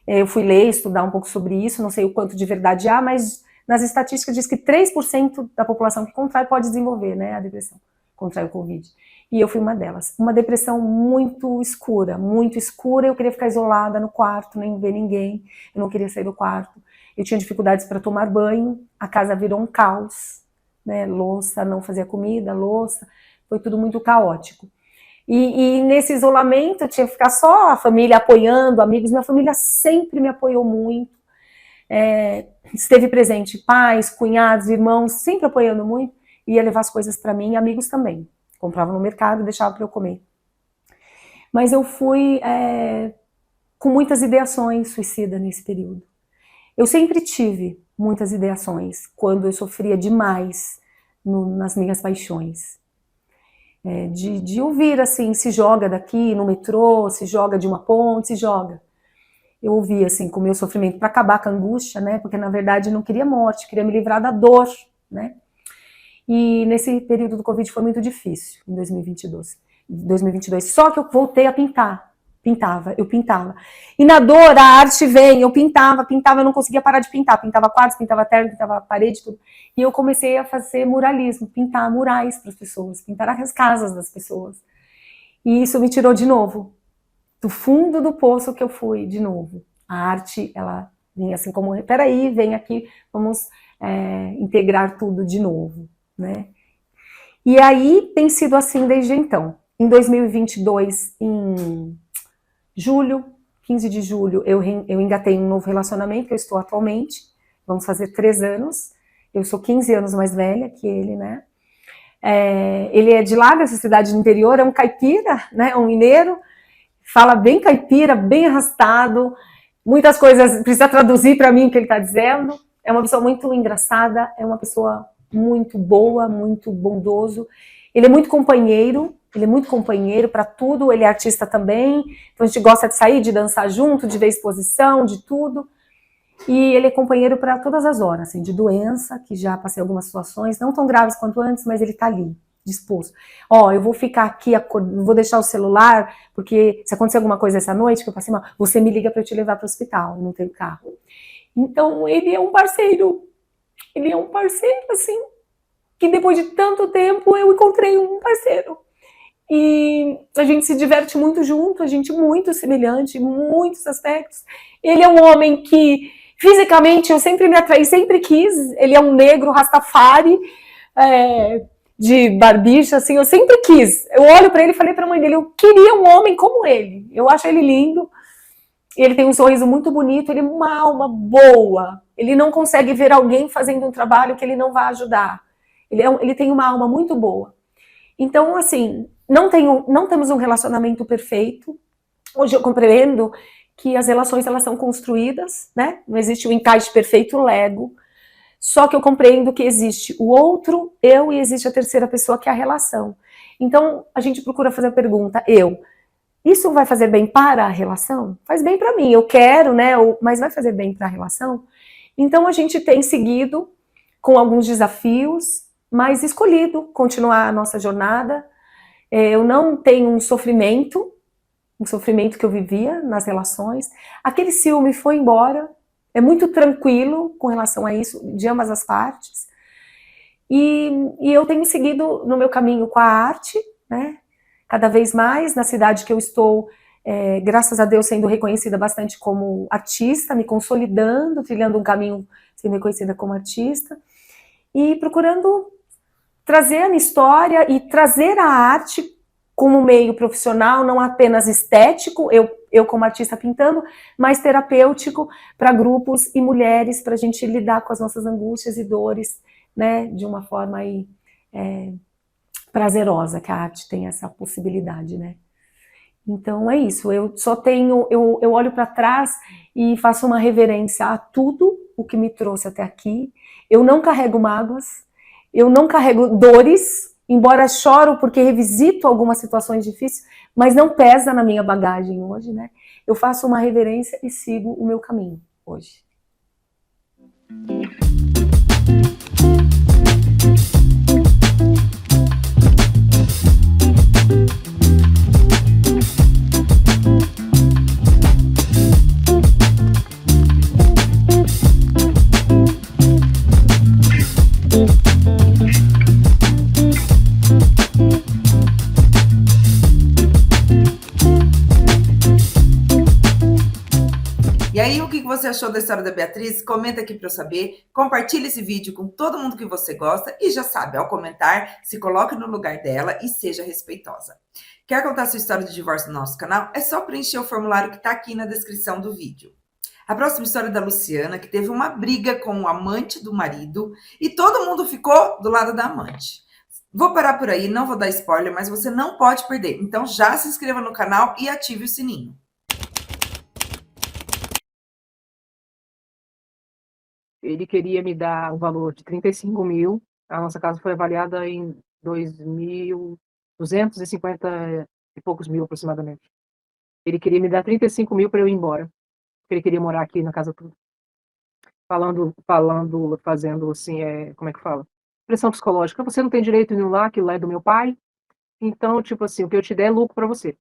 Eu fui ler, estudar um pouco sobre isso, não sei o quanto de verdade há, mas nas estatísticas diz que 3% da população que contrai pode desenvolver, né, a depressão. contraiu o Covid. E eu fui uma delas. Uma depressão muito escura, muito escura. Eu queria ficar isolada no quarto, nem ver ninguém. Eu não queria sair do quarto. Eu tinha dificuldades para tomar banho. A casa virou um caos, né? Louça, não fazia comida, louça. Foi tudo muito caótico. E nesse isolamento eu tinha que ficar só a família apoiando, amigos. Minha família sempre me apoiou muito. Esteve presente, pais, cunhados, irmãos, sempre apoiando muito. Ia levar as coisas para mim, amigos também. Comprava no mercado e deixava para eu comer. Mas eu fui com muitas ideações suicidas nesse período. Eu sempre tive muitas ideações quando eu sofria demais nas minhas paixões. De ouvir assim, se joga daqui no metrô, se joga de uma ponte, se joga. Eu ouvia assim, com o meu sofrimento, para acabar com a angústia, né? Porque na verdade eu não queria morte, queria me livrar da dor, né? E nesse período do Covid foi muito difícil, em 2022. Só que eu voltei a pintar. Eu pintava. E na dor, a arte vem, eu pintava, eu não conseguia parar de pintar. Pintava quadros, pintava terno, pintava parede, tudo. E eu comecei a fazer muralismo, pintar murais para as pessoas, pintar as casas das pessoas. E isso me tirou de novo, do fundo do poço que eu fui de novo. A arte, ela vinha assim como, peraí, vem aqui, vamos integrar tudo de novo, né? E aí tem sido assim desde então. Em 2022, em julho, 15 de julho, eu engatei um novo relacionamento que eu estou atualmente. Vamos fazer 3 anos. Eu sou 15 anos mais velha que ele, né? Ele é de lá, dessa cidade do interior, é um caipira, né? Um mineiro. Fala bem caipira, bem arrastado. Muitas coisas precisa traduzir para mim o que ele está dizendo. É uma pessoa muito engraçada, é uma pessoa muito boa, muito bondoso. Ele é muito companheiro para tudo, ele é artista também, então a gente gosta de sair, de dançar junto, de ver exposição, de tudo. E ele é companheiro para todas as horas, assim, de doença, que já passei algumas situações, não tão graves quanto antes, mas ele está ali, disposto. Eu vou ficar aqui, vou deixar o celular, porque se acontecer alguma coisa essa noite, que eu passei mal, você me liga para eu te levar para o hospital, não tenho carro. Então, ele é um parceiro, assim, que depois de tanto tempo eu encontrei um parceiro. E a gente se diverte muito junto, a gente muito semelhante em muitos aspectos. Ele é um homem que, fisicamente, eu sempre me atraí, sempre quis. Ele é um negro rastafari, de barbicha, assim, eu sempre quis. Eu olho para ele e falei para a mãe dele, eu queria um homem como ele. Eu acho ele lindo. Ele tem um sorriso muito bonito, ele é uma alma boa. Ele não consegue ver alguém fazendo um trabalho que ele não vai ajudar. Ele tem uma alma muito boa. Então, assim, não temos um relacionamento perfeito. Hoje eu compreendo que as relações, elas são construídas, né? Não existe o encaixe perfeito, o Lego. Só que eu compreendo que existe o outro, eu, e existe a terceira pessoa, que é a relação. Então, a gente procura fazer a pergunta, isso vai fazer bem para a relação? Faz bem para mim, eu quero, né? Mas vai fazer bem para a relação? Então, a gente tem seguido com alguns desafios, mas escolhido continuar a nossa jornada. Eu não tenho um sofrimento que eu vivia nas relações. Aquele ciúme foi embora, é muito tranquilo com relação a isso, de ambas as partes. E eu tenho seguido no meu caminho com a arte, né? Cada vez mais, na cidade que eu estou, graças a Deus, sendo reconhecida bastante como artista, me consolidando, trilhando um caminho sendo reconhecida como artista, e procurando trazer a minha história e trazer a arte como meio profissional, não apenas estético, eu como artista pintando, mas terapêutico para grupos e mulheres, para a gente lidar com as nossas angústias e dores, né, de uma forma aí, prazerosa, que a arte tem essa possibilidade, né. Então é isso, eu olho para trás e faço uma reverência a tudo o que me trouxe até aqui. Eu não carrego mágoas, eu não carrego dores, embora choro porque revisito algumas situações difíceis, mas não pesa na minha bagagem hoje, né? Eu faço uma reverência e sigo o meu caminho hoje. você achou da história da Beatriz? Comenta aqui para eu saber. Compartilhe esse vídeo com todo mundo que você gosta. E já sabe, ao comentar, se coloque no lugar dela e seja respeitosa. Quer contar sua história de divórcio no nosso canal? É só preencher o formulário que está aqui na descrição do vídeo. A próxima história é da Luciana, que teve uma briga com o amante do marido e todo mundo ficou do lado da amante. Vou parar por aí, não vou dar spoiler, mas você não pode perder. Então já se inscreva no canal e ative o sininho. Ele queria me dar um valor de 35 mil. A nossa casa foi avaliada em 2.250 e poucos mil aproximadamente. Ele queria me dar 35 mil para eu ir embora. Ele queria morar aqui na casa toda. Fazendo assim, como é que fala? Pressão psicológica. Você não tem direito nenhum lá, aquilo lá é do meu pai. Então, tipo assim, o que eu te der é lucro para você.